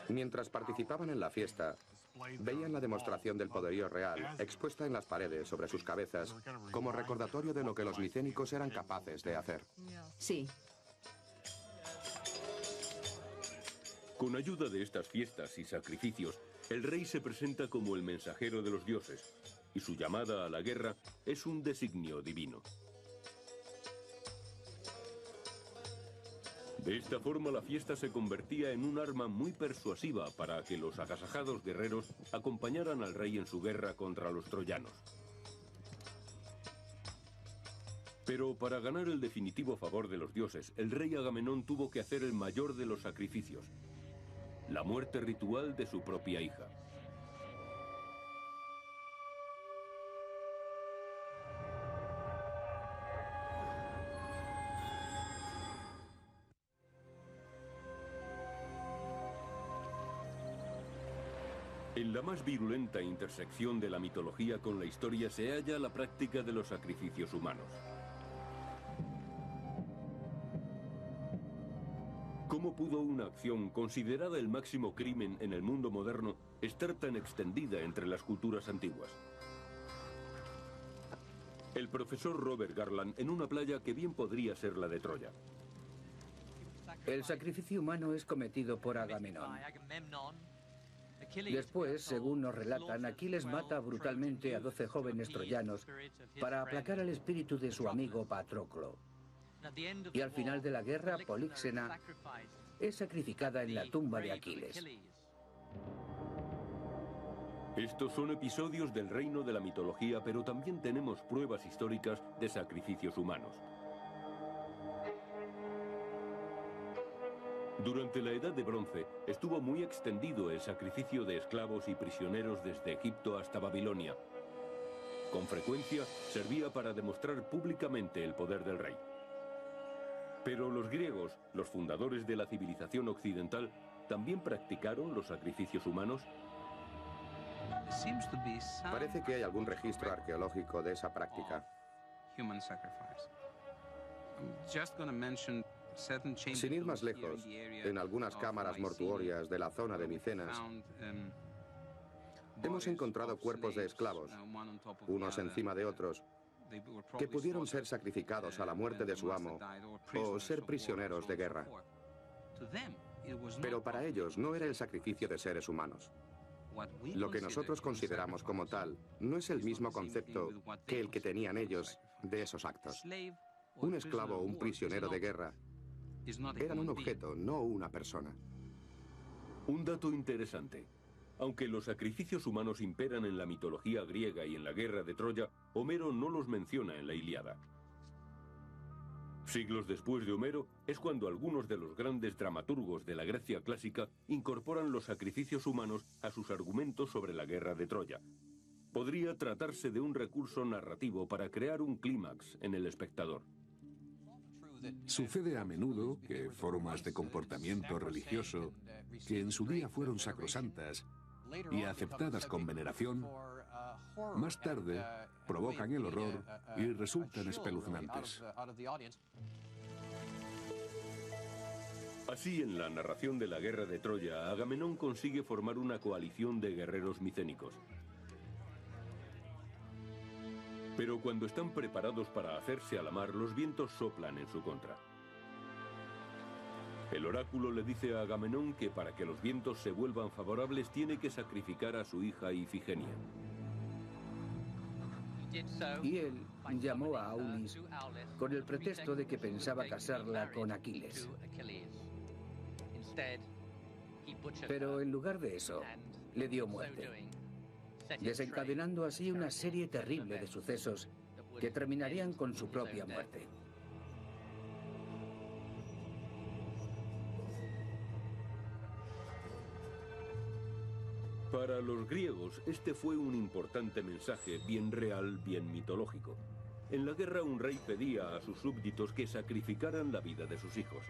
Mientras participaban en la fiesta, veían la demostración del poderío real expuesta en las paredes sobre sus cabezas como recordatorio de lo que los micénicos eran capaces de hacer. Sí. Con ayuda de estas fiestas y sacrificios, el rey se presenta como el mensajero de los dioses, y su llamada a la guerra es un designio divino. De esta forma, la fiesta se convertía en un arma muy persuasiva para que los agasajados guerreros acompañaran al rey en su guerra contra los troyanos. Pero para ganar el definitivo favor de los dioses, el rey Agamenón tuvo que hacer el mayor de los sacrificios, la muerte ritual de su propia hija. En la más virulenta intersección de la mitología con la historia se halla la práctica de los sacrificios humanos. ¿Cómo pudo una acción considerada el máximo crimen en el mundo moderno estar tan extendida entre las culturas antiguas? El profesor Robert Garland en una playa que bien podría ser la de Troya. El sacrificio humano es cometido por Agamenón. Después, según nos relatan, Aquiles mata brutalmente a 12 jóvenes troyanos para aplacar el espíritu de su amigo Patroclo. Y al final de la guerra, Políxena es sacrificada en la tumba de Aquiles. Estos son episodios del reino de la mitología, pero también tenemos pruebas históricas de sacrificios humanos. Durante la Edad de Bronce estuvo muy extendido el sacrificio de esclavos y prisioneros desde Egipto hasta Babilonia. Con frecuencia servía para demostrar públicamente el poder del rey. Pero los griegos, los fundadores de la civilización occidental, ¿también practicaron los sacrificios humanos? Parece que hay algún registro arqueológico de esa práctica. Sin ir más lejos, en algunas cámaras mortuorias de la zona de Micenas, hemos encontrado cuerpos de esclavos, unos encima de otros, que pudieron ser sacrificados a la muerte de su amo o ser prisioneros de guerra. Pero para ellos no era el sacrificio de seres humanos. Lo que nosotros consideramos como tal no es el mismo concepto que el que tenían ellos de esos actos. Un esclavo o un prisionero de guerra eran un objeto, no una persona. Un dato interesante. Aunque los sacrificios humanos imperan en la mitología griega y en la guerra de Troya, Homero no los menciona en la Ilíada. Siglos después de Homero es cuando algunos de los grandes dramaturgos de la Grecia clásica incorporan los sacrificios humanos a sus argumentos sobre la guerra de Troya. Podría tratarse de un recurso narrativo para crear un clímax en el espectador. Sucede a menudo que formas de comportamiento religioso, que en su día fueron sacrosantas y aceptadas con veneración, más tarde provocan el horror y resultan espeluznantes. Así, en la narración de la guerra de Troya, Agamenón consigue formar una coalición de guerreros micénicos. Pero cuando están preparados para hacerse a la mar, los vientos soplan en su contra. El oráculo le dice a Agamenón que para que los vientos se vuelvan favorables tiene que sacrificar a su hija Ifigenia. Y él llamó a Aulis con el pretexto de que pensaba casarla con Aquiles. Pero en lugar de eso, le dio muerte, desencadenando así una serie terrible de sucesos que terminarían con su propia muerte. Para los griegos, este fue un importante mensaje, bien real, bien mitológico. En la guerra, un rey pedía a sus súbditos que sacrificaran la vida de sus hijos.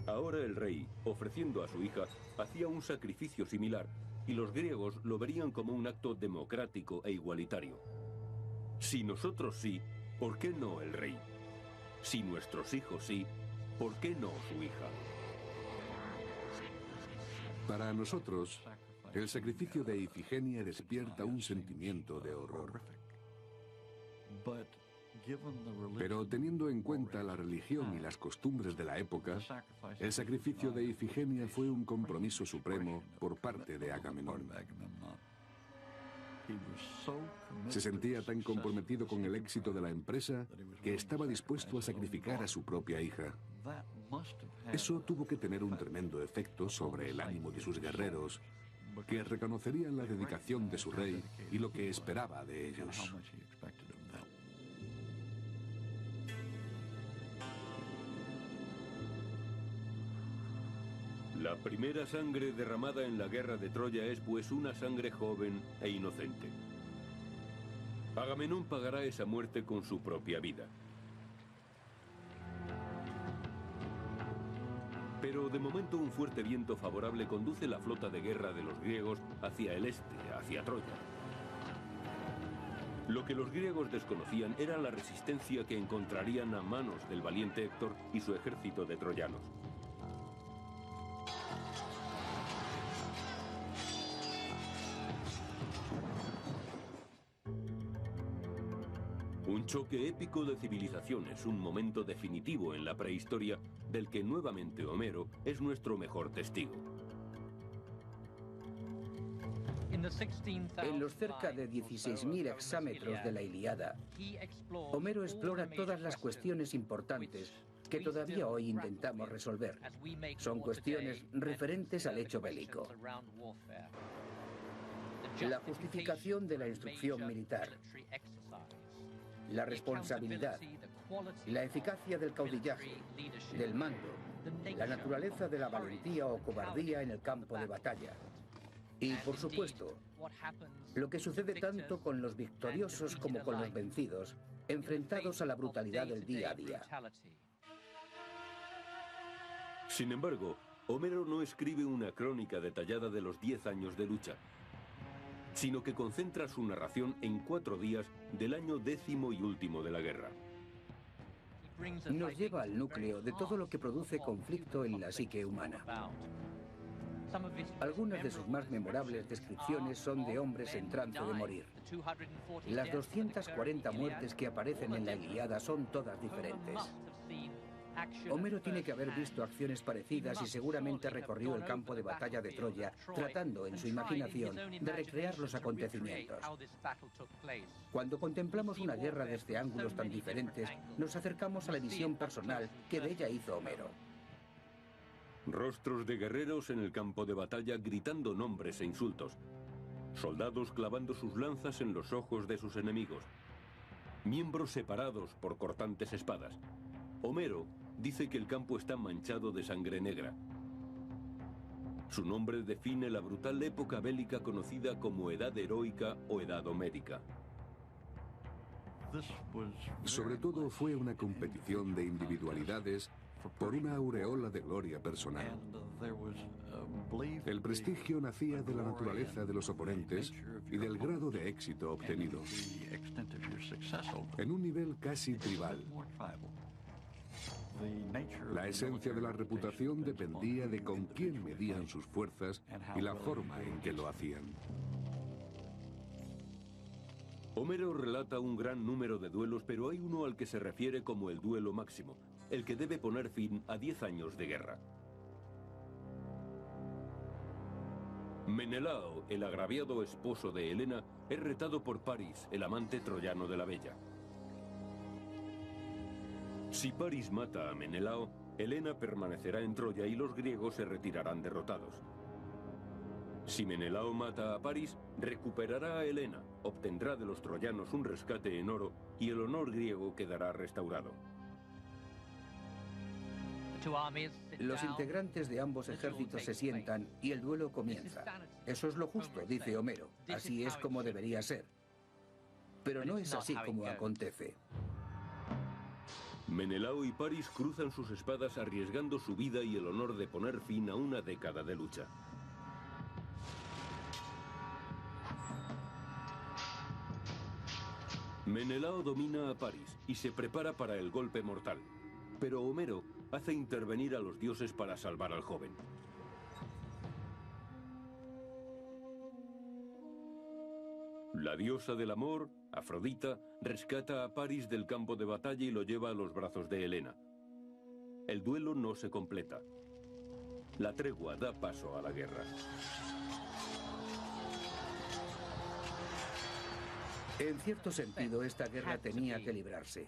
Ahora el rey, ofreciendo a su hija, hacía un sacrificio similar, y los griegos lo verían como un acto democrático e igualitario. Si nosotros sí, ¿por qué no el rey? Si nuestros hijos sí, ¿por qué no su hija? Para nosotros, el sacrificio de Ifigenia despierta un sentimiento de horror. Pero teniendo en cuenta la religión y las costumbres de la época, el sacrificio de Ifigenia fue un compromiso supremo por parte de Agamenón. Se sentía tan comprometido con el éxito de la empresa que estaba dispuesto a sacrificar a su propia hija. Eso tuvo que tener un tremendo efecto sobre el ánimo de sus guerreros, que reconocerían la dedicación de su rey y lo que esperaba de ellos. La primera sangre derramada en la guerra de Troya es pues una sangre joven e inocente. Agamenón pagará esa muerte con su propia vida. Pero de momento un fuerte viento favorable conduce la flota de guerra de los griegos hacia el este, hacia Troya. Lo que los griegos desconocían era la resistencia que encontrarían a manos del valiente Héctor y su ejército de troyanos. Un choque épico de civilizaciones, un momento definitivo en la prehistoria del que nuevamente Homero es nuestro mejor testigo. En los cerca de 16.000 hexámetros de la Ilíada, Homero explora todas las cuestiones importantes que todavía hoy intentamos resolver. Son cuestiones referentes al hecho bélico. La justificación de la instrucción militar, la responsabilidad, la eficacia del caudillaje, del mando la naturaleza de la valentía o cobardía en el campo de batalla. Y, por supuesto, lo que sucede tanto con los victoriosos como con los vencidos, enfrentados a la brutalidad del día a día. Sin embargo, Homero no escribe una crónica detallada de los 10 años de lucha, sino que concentra su narración en 4 días del año 10º y último de la guerra. Nos lleva al núcleo de todo lo que produce conflicto en la psique humana. Algunas de sus más memorables descripciones son de hombres en trance de morir. Las 240 muertes que aparecen en la Ilíada son todas diferentes. Homero tiene que haber visto acciones parecidas y seguramente recorrió el campo de batalla de Troya, tratando en su imaginación de recrear los acontecimientos. Cuando contemplamos una guerra desde ángulos tan diferentes, nos acercamos a la visión personal que de ella hizo Homero. Rostros de guerreros en el campo de batalla gritando nombres e insultos. Soldados clavando sus lanzas en los ojos de sus enemigos. Miembros separados por cortantes espadas. Homero dice que el campo está manchado de sangre negra. Su nombre define la brutal época bélica conocida como Edad Heroica o Edad Homérica. Sobre todo fue una competición de individualidades por una aureola de gloria personal. El prestigio nacía de la naturaleza de los oponentes y del grado de éxito obtenido, en un nivel casi tribal. La esencia de la reputación dependía de con quién medían sus fuerzas y la forma en que lo hacían. Homero relata un gran número de duelos, pero hay uno al que se refiere como el duelo máximo, el que debe poner fin a 10 años de guerra. Menelao, el agraviado esposo de Helena, es retado por Paris, el amante troyano de la bella. Si Paris mata a Menelao, Helena permanecerá en Troya y los griegos se retirarán derrotados. Si Menelao mata a Paris, recuperará a Helena, obtendrá de los troyanos un rescate en oro y el honor griego quedará restaurado. Los integrantes de ambos ejércitos se sientan y el duelo comienza. Eso es lo justo, dice Homero. Así es como debería ser. Pero no es así como acontece. Menelao y Paris cruzan sus espadas arriesgando su vida y el honor de poner fin a una década de lucha. Menelao domina a Paris y se prepara para el golpe mortal, pero Homero hace intervenir a los dioses para salvar al joven. La diosa del amor, Afrodita, rescata a Paris del campo de batalla y lo lleva a los brazos de Helena. El duelo no se completa. La tregua da paso a la guerra. En cierto sentido, esta guerra tenía que librarse.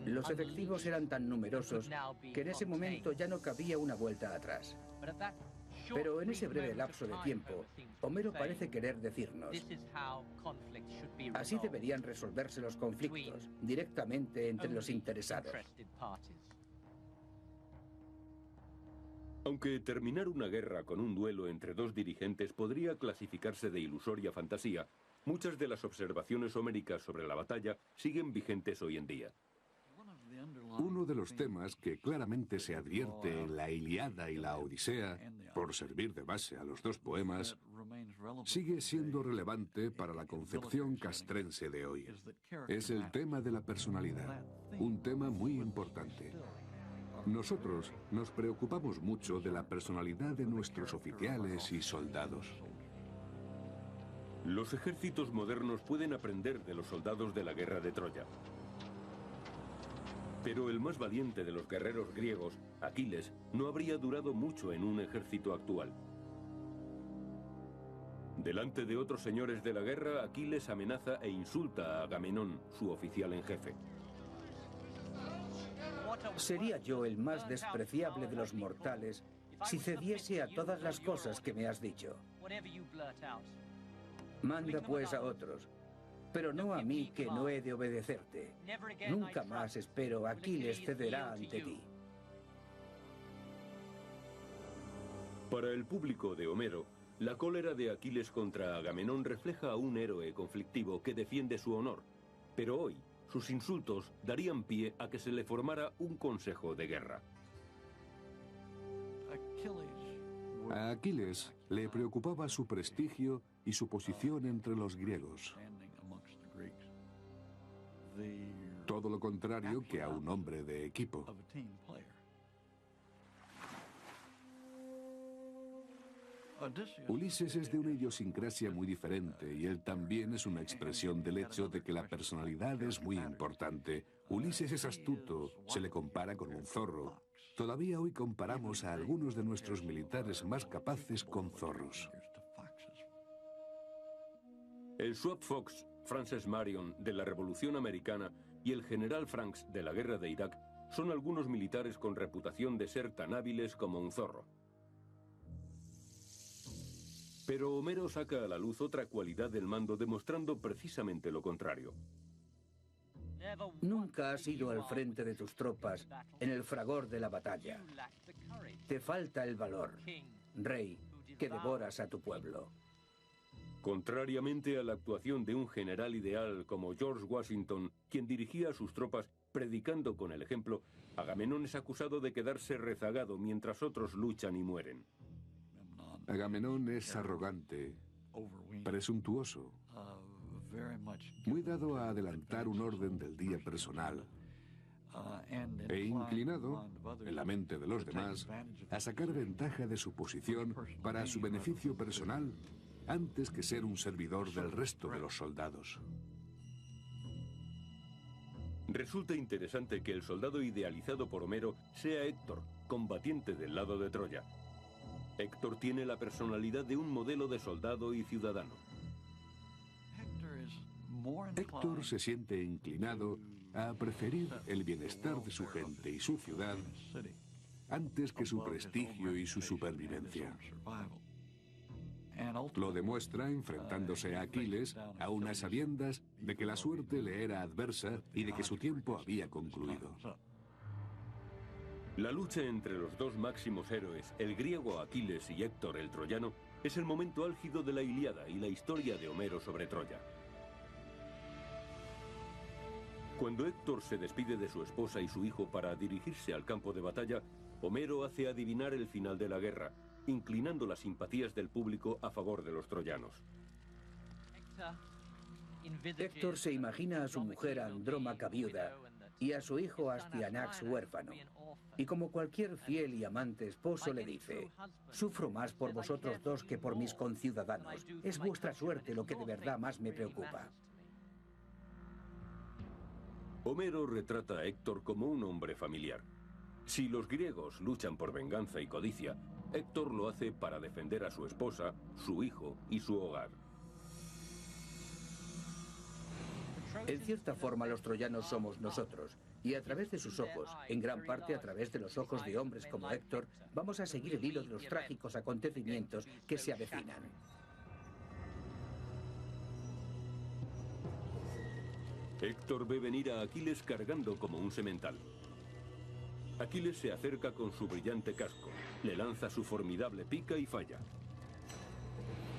Los efectivos eran tan numerosos que en ese momento ya no cabía una vuelta atrás. Pero en ese breve lapso de tiempo, Homero parece querer decirnos: así deberían resolverse los conflictos, directamente entre los interesados. Aunque terminar una guerra con un duelo entre dos dirigentes podría clasificarse de ilusoria fantasía, muchas de las observaciones homéricas sobre la batalla siguen vigentes hoy en día. Uno de los temas que claramente se advierte en la Ilíada y la Odisea, por servir de base a los dos poemas, sigue siendo relevante para la concepción castrense de hoy. Es el tema de la personalidad, un tema muy importante. Nosotros nos preocupamos mucho de la personalidad de nuestros oficiales y soldados. Los ejércitos modernos pueden aprender de los soldados de la guerra de Troya. Pero el más valiente de los guerreros griegos, Aquiles, no habría durado mucho en un ejército actual. Delante de otros señores de la guerra, Aquiles amenaza e insulta a Agamenón, su oficial en jefe. Sería yo el más despreciable de los mortales si cediese a todas las cosas que me has dicho. Manda pues a otros, pero no a mí, que no he de obedecerte. Nunca más, espero, Aquiles cederá ante ti. Para el público de Homero, la cólera de Aquiles contra Agamenón refleja a un héroe conflictivo que defiende su honor, pero hoy sus insultos darían pie a que se le formara un consejo de guerra. A Aquiles le preocupaba su prestigio y su posición entre los griegos. Todo lo contrario que a un hombre de equipo. Ulises es de una idiosincrasia muy diferente y él también es una expresión del hecho de que la personalidad es muy importante. Ulises es astuto, se le compara con un zorro. Todavía hoy comparamos a algunos de nuestros militares más capaces con zorros. El Swap Fox, Francis Marion, de la Revolución Americana, y el general Franks, de la Guerra de Irak, son algunos militares con reputación de ser tan hábiles como un zorro. Pero Homero saca a la luz otra cualidad del mando, demostrando precisamente lo contrario. Nunca has ido al frente de tus tropas en el fragor de la batalla. Te falta el valor, rey, que devoras a tu pueblo. Contrariamente a la actuación de un general ideal como George Washington, quien dirigía a sus tropas predicando con el ejemplo, Agamenón es acusado de quedarse rezagado mientras otros luchan y mueren. Agamenón es arrogante, presuntuoso, muy dado a adelantar un orden del día personal e inclinado, en la mente de los demás, a sacar ventaja de su posición para su beneficio personal antes que ser un servidor del resto de los soldados. Resulta interesante que el soldado idealizado por Homero sea Héctor, combatiente del lado de Troya. Héctor tiene la personalidad de un modelo de soldado y ciudadano. Héctor se siente inclinado a preferir el bienestar de su gente y su ciudad antes que su prestigio y su supervivencia. Lo demuestra enfrentándose a Aquiles a unas sabiendas de que la suerte le era adversa y de que su tiempo había concluido. La lucha entre los dos máximos héroes, el griego Aquiles y Héctor el troyano, es el momento álgido de la Ilíada y la historia de Homero sobre Troya. Cuando Héctor se despide de su esposa y su hijo para dirigirse al campo de batalla, Homero hace adivinar el final de la guerra, inclinando las simpatías del público a favor de los troyanos. Héctor se imagina a su mujer Andrómaca viuda y a su hijo Astianax huérfano. Y como cualquier fiel y amante esposo le dice: sufro más por vosotros dos que por mis conciudadanos. Es vuestra suerte lo que de verdad más me preocupa. Homero retrata a Héctor como un hombre familiar. Si los griegos luchan por venganza y codicia, Héctor lo hace para defender a su esposa, su hijo y su hogar. En cierta forma, los troyanos somos nosotros, y a través de sus ojos, en gran parte a través de los ojos de hombres como Héctor, vamos a seguir el hilo de los trágicos acontecimientos que se avecinan. Héctor ve venir a Aquiles cargando como un semental. Aquiles se acerca con su brillante casco, le lanza su formidable pica y falla.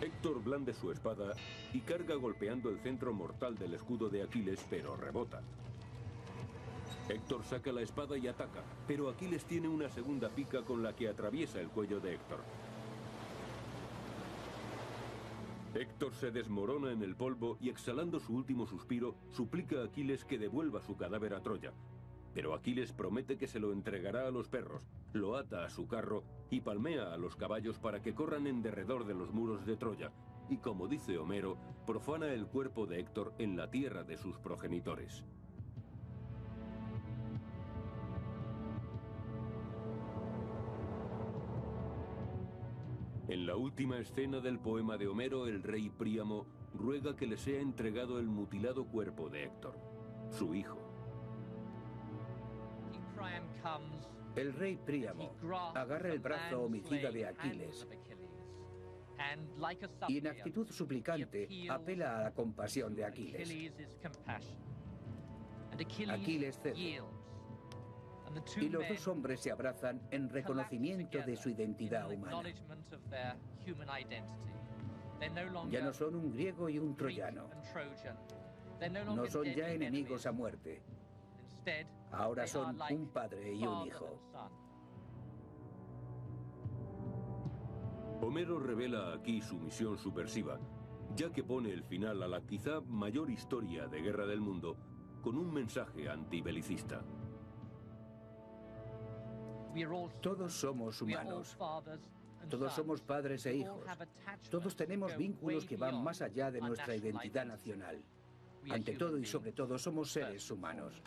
Héctor blande su espada y carga golpeando el centro mortal del escudo de Aquiles, pero rebota. Héctor saca la espada y ataca, pero Aquiles tiene una segunda pica con la que atraviesa el cuello de Héctor. Héctor se desmorona en el polvo y, exhalando su último suspiro, suplica a Aquiles que devuelva su cadáver a Troya. Pero Aquiles promete que se lo entregará a los perros, lo ata a su carro y palmea a los caballos para que corran en derredor de los muros de Troya, y, como dice Homero, profana el cuerpo de Héctor en la tierra de sus progenitores. En la última escena del poema de Homero, el rey Príamo ruega que le sea entregado el mutilado cuerpo de Héctor, su hijo. El rey Príamo agarra el brazo homicida de Aquiles y, en actitud suplicante, apela a la compasión de Aquiles. Aquiles cede. Y los dos hombres se abrazan en reconocimiento de su identidad humana. Ya no son un griego y un troyano. No son ya enemigos a muerte. Ahora son un padre y un hijo. Homero revela aquí su misión subversiva, ya que pone el final a la quizá mayor historia de guerra del mundo con un mensaje antibelicista. Todos somos humanos. Todos somos padres e hijos. Todos tenemos vínculos que van más allá de nuestra identidad nacional. Ante todo y sobre todo somos seres humanos.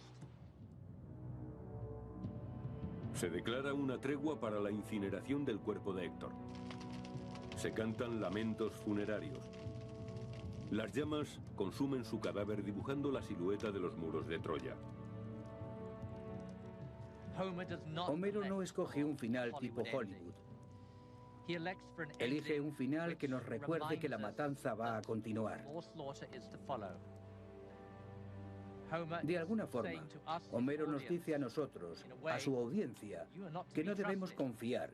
Se declara una tregua para la incineración del cuerpo de Héctor. Se cantan lamentos funerarios. Las llamas consumen su cadáver dibujando la silueta de los muros de Troya. Homero no escoge un final tipo Hollywood. Elige un final que nos recuerde que la matanza va a continuar. De alguna forma, Homero nos dice a nosotros, a su audiencia, que no debemos confiar,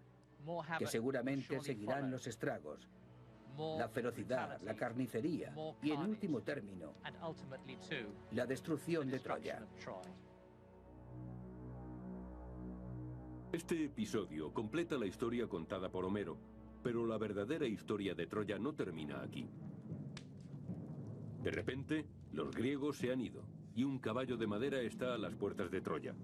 que seguramente seguirán los estragos, la ferocidad, la carnicería y, en último término, la destrucción de Troya. Este episodio completa la historia contada por Homero, pero la verdadera historia de Troya no termina aquí. De repente, los griegos se han ido y un caballo de madera está a las puertas de Troya.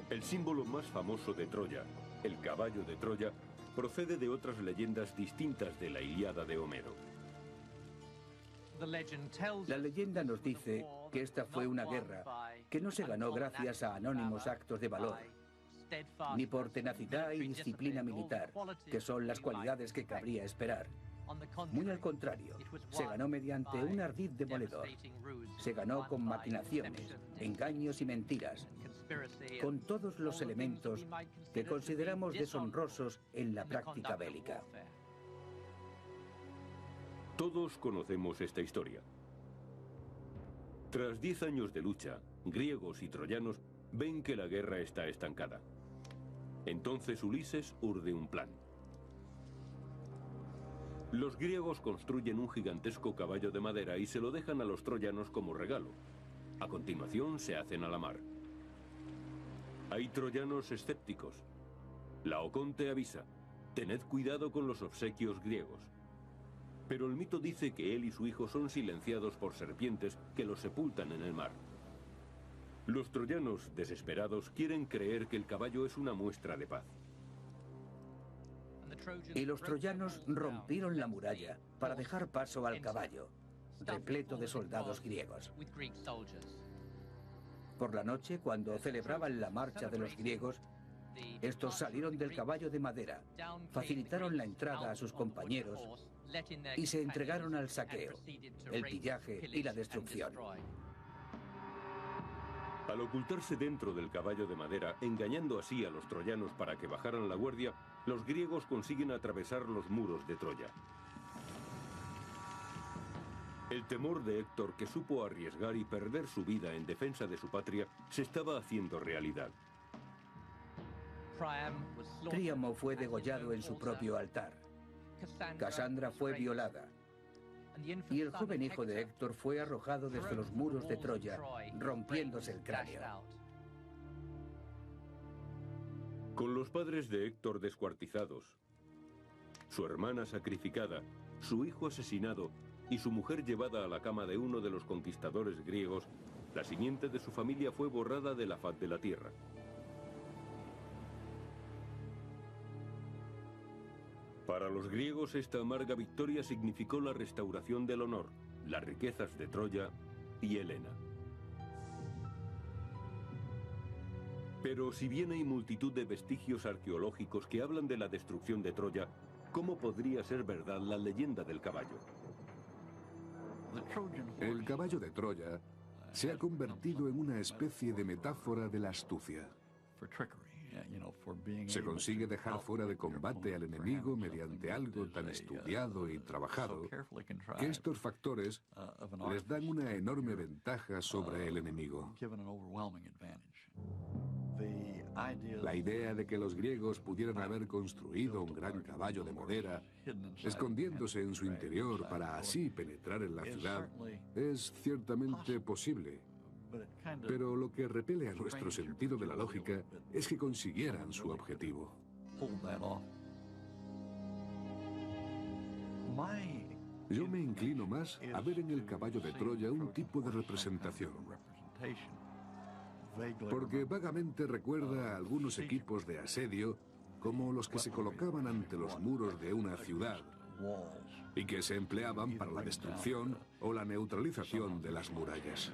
El símbolo más famoso de Troya, el caballo de Troya, procede de otras leyendas distintas de la Ilíada de Homero. La leyenda nos dice que esta fue una guerra que no se ganó gracias a anónimos actos de valor, ni por tenacidad y disciplina militar, que son las cualidades que cabría esperar. Muy al contrario, se ganó mediante un ardid demoledor. Se ganó con maquinaciones, engaños y mentiras, con todos los elementos que consideramos deshonrosos en la práctica bélica. Todos conocemos esta historia. Tras 10 años de lucha, griegos y troyanos ven que la guerra está estancada. Entonces Ulises urde un plan. Los griegos construyen un gigantesco caballo de madera y se lo dejan a los troyanos como regalo. A continuación se hacen a la mar. Hay troyanos escépticos. Laoconte avisa: tened cuidado con los obsequios griegos. Pero el mito dice que él y su hijo son silenciados por serpientes que los sepultan en el mar. Los troyanos, desesperados, quieren creer que el caballo es una muestra de paz. Y los troyanos rompieron la muralla para dejar paso al caballo, repleto de soldados griegos. Por la noche, cuando celebraban la marcha de los griegos, estos salieron del caballo de madera, facilitaron la entrada a sus compañeros y se entregaron al saqueo, el pillaje y la destrucción. Al ocultarse dentro del caballo de madera, engañando así a los troyanos para que bajaran la guardia, los griegos consiguen atravesar los muros de Troya. El temor de Héctor, que supo arriesgar y perder su vida en defensa de su patria, se estaba haciendo realidad. Príamo fue degollado en su propio altar. Casandra fue violada. Y el joven hijo de Héctor fue arrojado desde los muros de Troya, rompiéndose el cráneo. Con los padres de Héctor descuartizados, su hermana sacrificada, su hijo asesinado y su mujer llevada a la cama de uno de los conquistadores griegos, la simiente de su familia fue borrada de la faz de la tierra. Para los griegos, esta amarga victoria significó la restauración del honor, las riquezas de Troya y Helena. Pero si bien hay multitud de vestigios arqueológicos que hablan de la destrucción de Troya, ¿cómo podría ser verdad la leyenda del caballo? El caballo de Troya se ha convertido en una especie de metáfora de la astucia. Se consigue dejar fuera de combate al enemigo mediante algo tan estudiado y trabajado que estos factores les dan una enorme ventaja sobre el enemigo. La idea de que los griegos pudieran haber construido un gran caballo de madera, escondiéndose en su interior para así penetrar en la ciudad, es ciertamente posible. Pero lo que repele a nuestro sentido de la lógica es que consiguieran su objetivo. Yo me inclino más a ver en el caballo de Troya un tipo de representación, porque vagamente recuerda a algunos equipos de asedio como los que se colocaban ante los muros de una ciudad y que se empleaban para la destrucción o la neutralización de las murallas.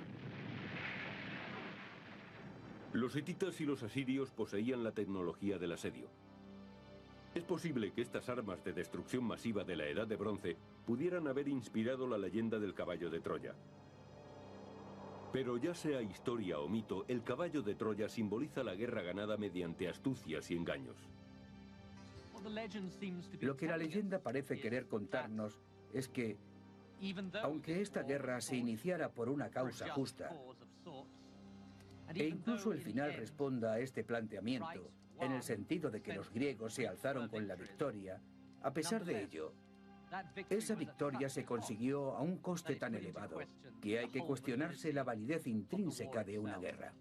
Los hititas y los asirios poseían la tecnología del asedio. Es posible que estas armas de destrucción masiva de la Edad de Bronce pudieran haber inspirado la leyenda del caballo de Troya. Pero ya sea historia o mito, el caballo de Troya simboliza la guerra ganada mediante astucias y engaños. Lo que la leyenda parece querer contarnos es que, aunque esta guerra se iniciara por una causa justa, e incluso el final responda a este planteamiento, en el sentido de que los griegos se alzaron con la victoria, a pesar de ello, esa victoria se consiguió a un coste tan elevado que hay que cuestionarse la validez intrínseca de una guerra.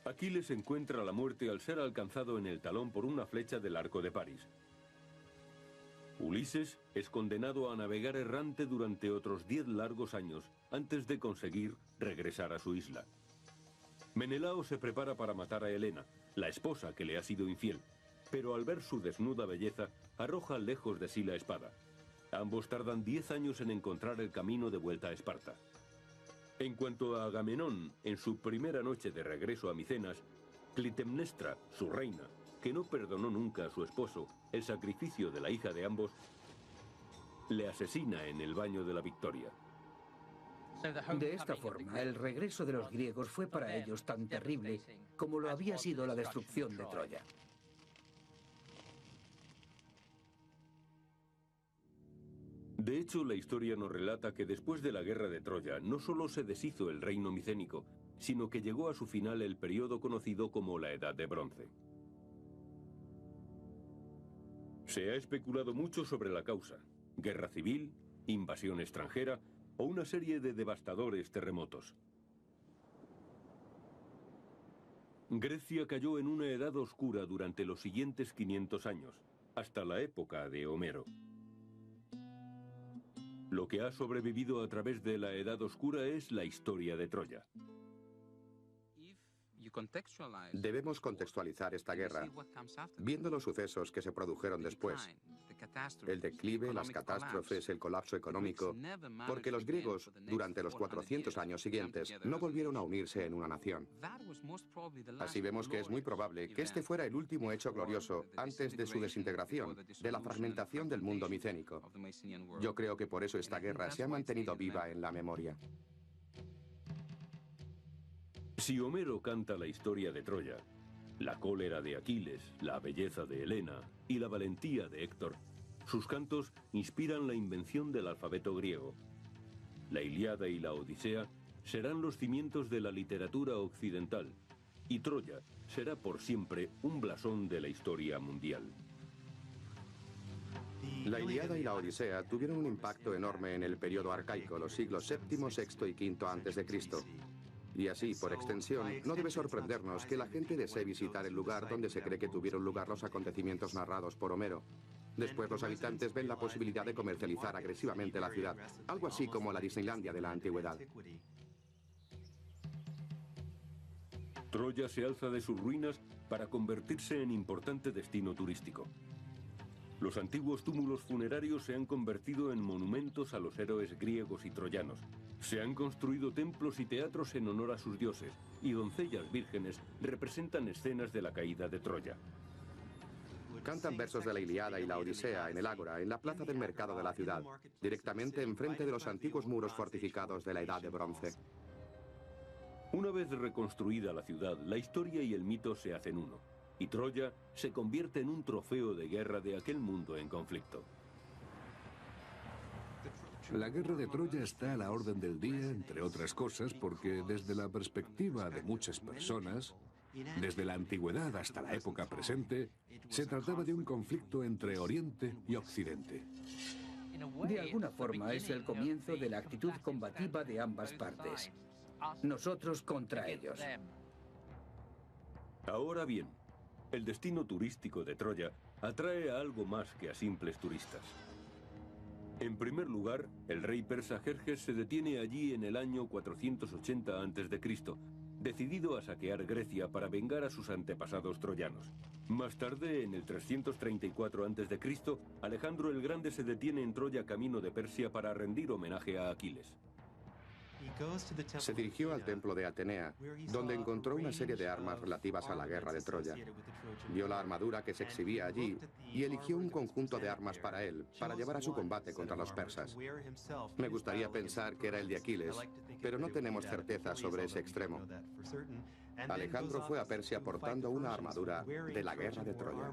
Aquiles encuentra la muerte al ser alcanzado en el talón por una flecha del arco de París. Ulises es condenado a navegar errante durante otros 10 largos años antes de conseguir regresar a su isla. Menelao se prepara para matar a Helena, la esposa que le ha sido infiel, pero al ver su desnuda belleza, arroja lejos de sí la espada. Ambos tardan 10 años en encontrar el camino de vuelta a Esparta. En cuanto a Agamenón, en su primera noche de regreso a Micenas, Clitemnestra, su reina, que no perdonó nunca a su esposo el sacrificio de la hija de ambos, le asesina en el baño de la victoria. De esta forma, el regreso de los griegos fue para ellos tan terrible como lo había sido la destrucción de Troya. De hecho, la historia nos relata que después de la guerra de Troya no solo se deshizo el reino micénico, sino que llegó a su final el periodo conocido como la Edad de Bronce. Se ha especulado mucho sobre la causa: guerra civil, invasión extranjera o una serie de devastadores terremotos. Grecia cayó en una edad oscura durante los siguientes 500 años, hasta la época de Homero. Lo que ha sobrevivido a través de la Edad Oscura es la historia de Troya. Debemos contextualizar esta guerra, viendo los sucesos que se produjeron después. El declive, las catástrofes, el colapso económico, porque los griegos, durante los 400 años siguientes, no volvieron a unirse en una nación. Así vemos que es muy probable que este fuera el último hecho glorioso antes de su desintegración, de la fragmentación del mundo micénico. Yo creo que por eso esta guerra se ha mantenido viva en la memoria. Si Homero canta la historia de Troya, la cólera de Aquiles, la belleza de Helena y la valentía de Héctor, sus cantos inspiran la invención del alfabeto griego. La Ilíada y la Odisea serán los cimientos de la literatura occidental, y Troya será por siempre un blasón de la historia mundial. La Ilíada y la Odisea tuvieron un impacto enorme en el periodo arcaico, los siglos VII, VI y V a.C. Y así, por extensión, no debe sorprendernos que la gente desee visitar el lugar donde se cree que tuvieron lugar los acontecimientos narrados por Homero. Después los habitantes ven la posibilidad de comercializar agresivamente la ciudad, algo así como la Disneylandia de la antigüedad. Troya se alza de sus ruinas para convertirse en importante destino turístico. Los antiguos túmulos funerarios se han convertido en monumentos a los héroes griegos y troyanos. Se han construido templos y teatros en honor a sus dioses, y doncellas vírgenes representan escenas de la caída de Troya. Cantan versos de la Ilíada y la Odisea en el Ágora, en la plaza del mercado de la ciudad, directamente enfrente de los antiguos muros fortificados de la Edad de Bronce. Una vez reconstruida la ciudad, la historia y el mito se hacen uno. y Troya se convierte en un trofeo de guerra de aquel mundo en conflicto. La guerra de Troya está a la orden del día, entre otras cosas, porque desde la perspectiva de muchas personas, desde la antigüedad hasta la época presente, se trataba de un conflicto entre Oriente y Occidente. De alguna forma es el comienzo de la actitud combativa de ambas partes. Nosotros contra ellos. Ahora bien, el destino turístico de Troya atrae a algo más que a simples turistas. En primer lugar, el rey persa Jerjes se detiene allí en el año 480 a.C., decidido a saquear Grecia para vengar a sus antepasados troyanos. Más tarde, en el 334 a.C., Alejandro el Grande se detiene en Troya camino de Persia para rendir homenaje a Aquiles. Se dirigió al templo de Atenea, donde encontró una serie de armas relativas a la guerra de Troya. Vio la armadura que se exhibía allí y eligió un conjunto de armas para él, para llevar a su combate contra los persas. Me gustaría pensar que era el de Aquiles, pero no tenemos certeza sobre ese extremo. Alejandro fue a Persia portando una armadura de la guerra de Troya.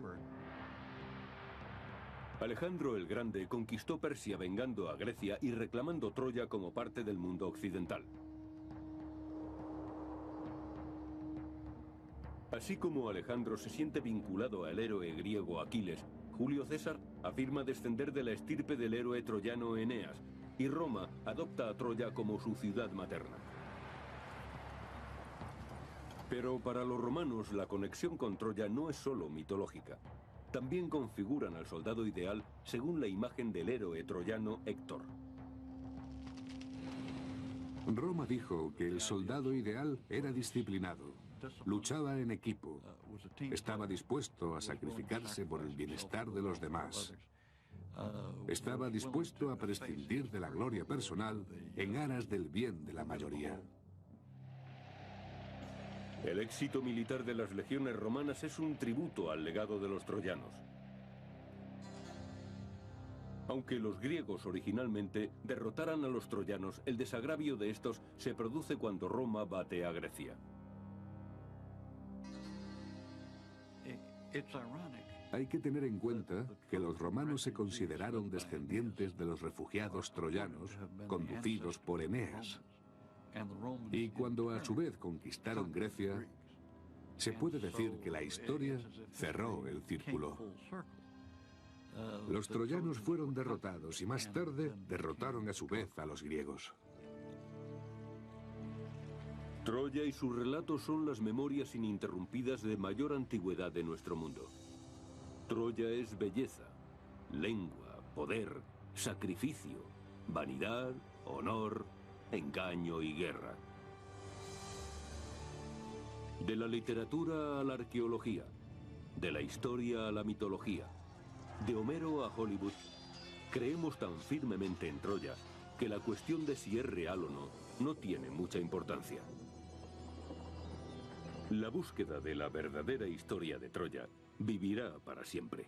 Alejandro el Grande conquistó Persia vengando a Grecia y reclamando Troya como parte del mundo occidental. Así como Alejandro se siente vinculado al héroe griego Aquiles, Julio César afirma descender de la estirpe del héroe troyano Eneas, y Roma adopta a Troya como su ciudad materna. Pero para los romanos la conexión con Troya no es solo mitológica. También configuran al soldado ideal según la imagen del héroe troyano Héctor. Roma dijo que el soldado ideal era disciplinado, luchaba en equipo, estaba dispuesto a sacrificarse por el bienestar de los demás, estaba dispuesto a prescindir de la gloria personal en aras del bien de la mayoría. El éxito militar de las legiones romanas es un tributo al legado de los troyanos. Aunque los griegos originalmente derrotaran a los troyanos, el desagravio de estos se produce cuando Roma bate a Grecia. Hay que tener en cuenta que los romanos se consideraron descendientes de los refugiados troyanos conducidos por Eneas. Y cuando a su vez conquistaron Grecia, se puede decir que la historia cerró el círculo. Los troyanos fueron derrotados y más tarde derrotaron a su vez a los griegos. Troya y sus relatos son las memorias ininterrumpidas de mayor antigüedad de nuestro mundo. Troya es belleza, lengua, poder, sacrificio, vanidad, honor, engaño y guerra. De la literatura a la arqueología, de la historia a la mitología, de Homero a Hollywood, creemos tan firmemente en Troya que la cuestión de si es real o no tiene mucha importancia. La búsqueda de la verdadera historia de Troya vivirá para siempre.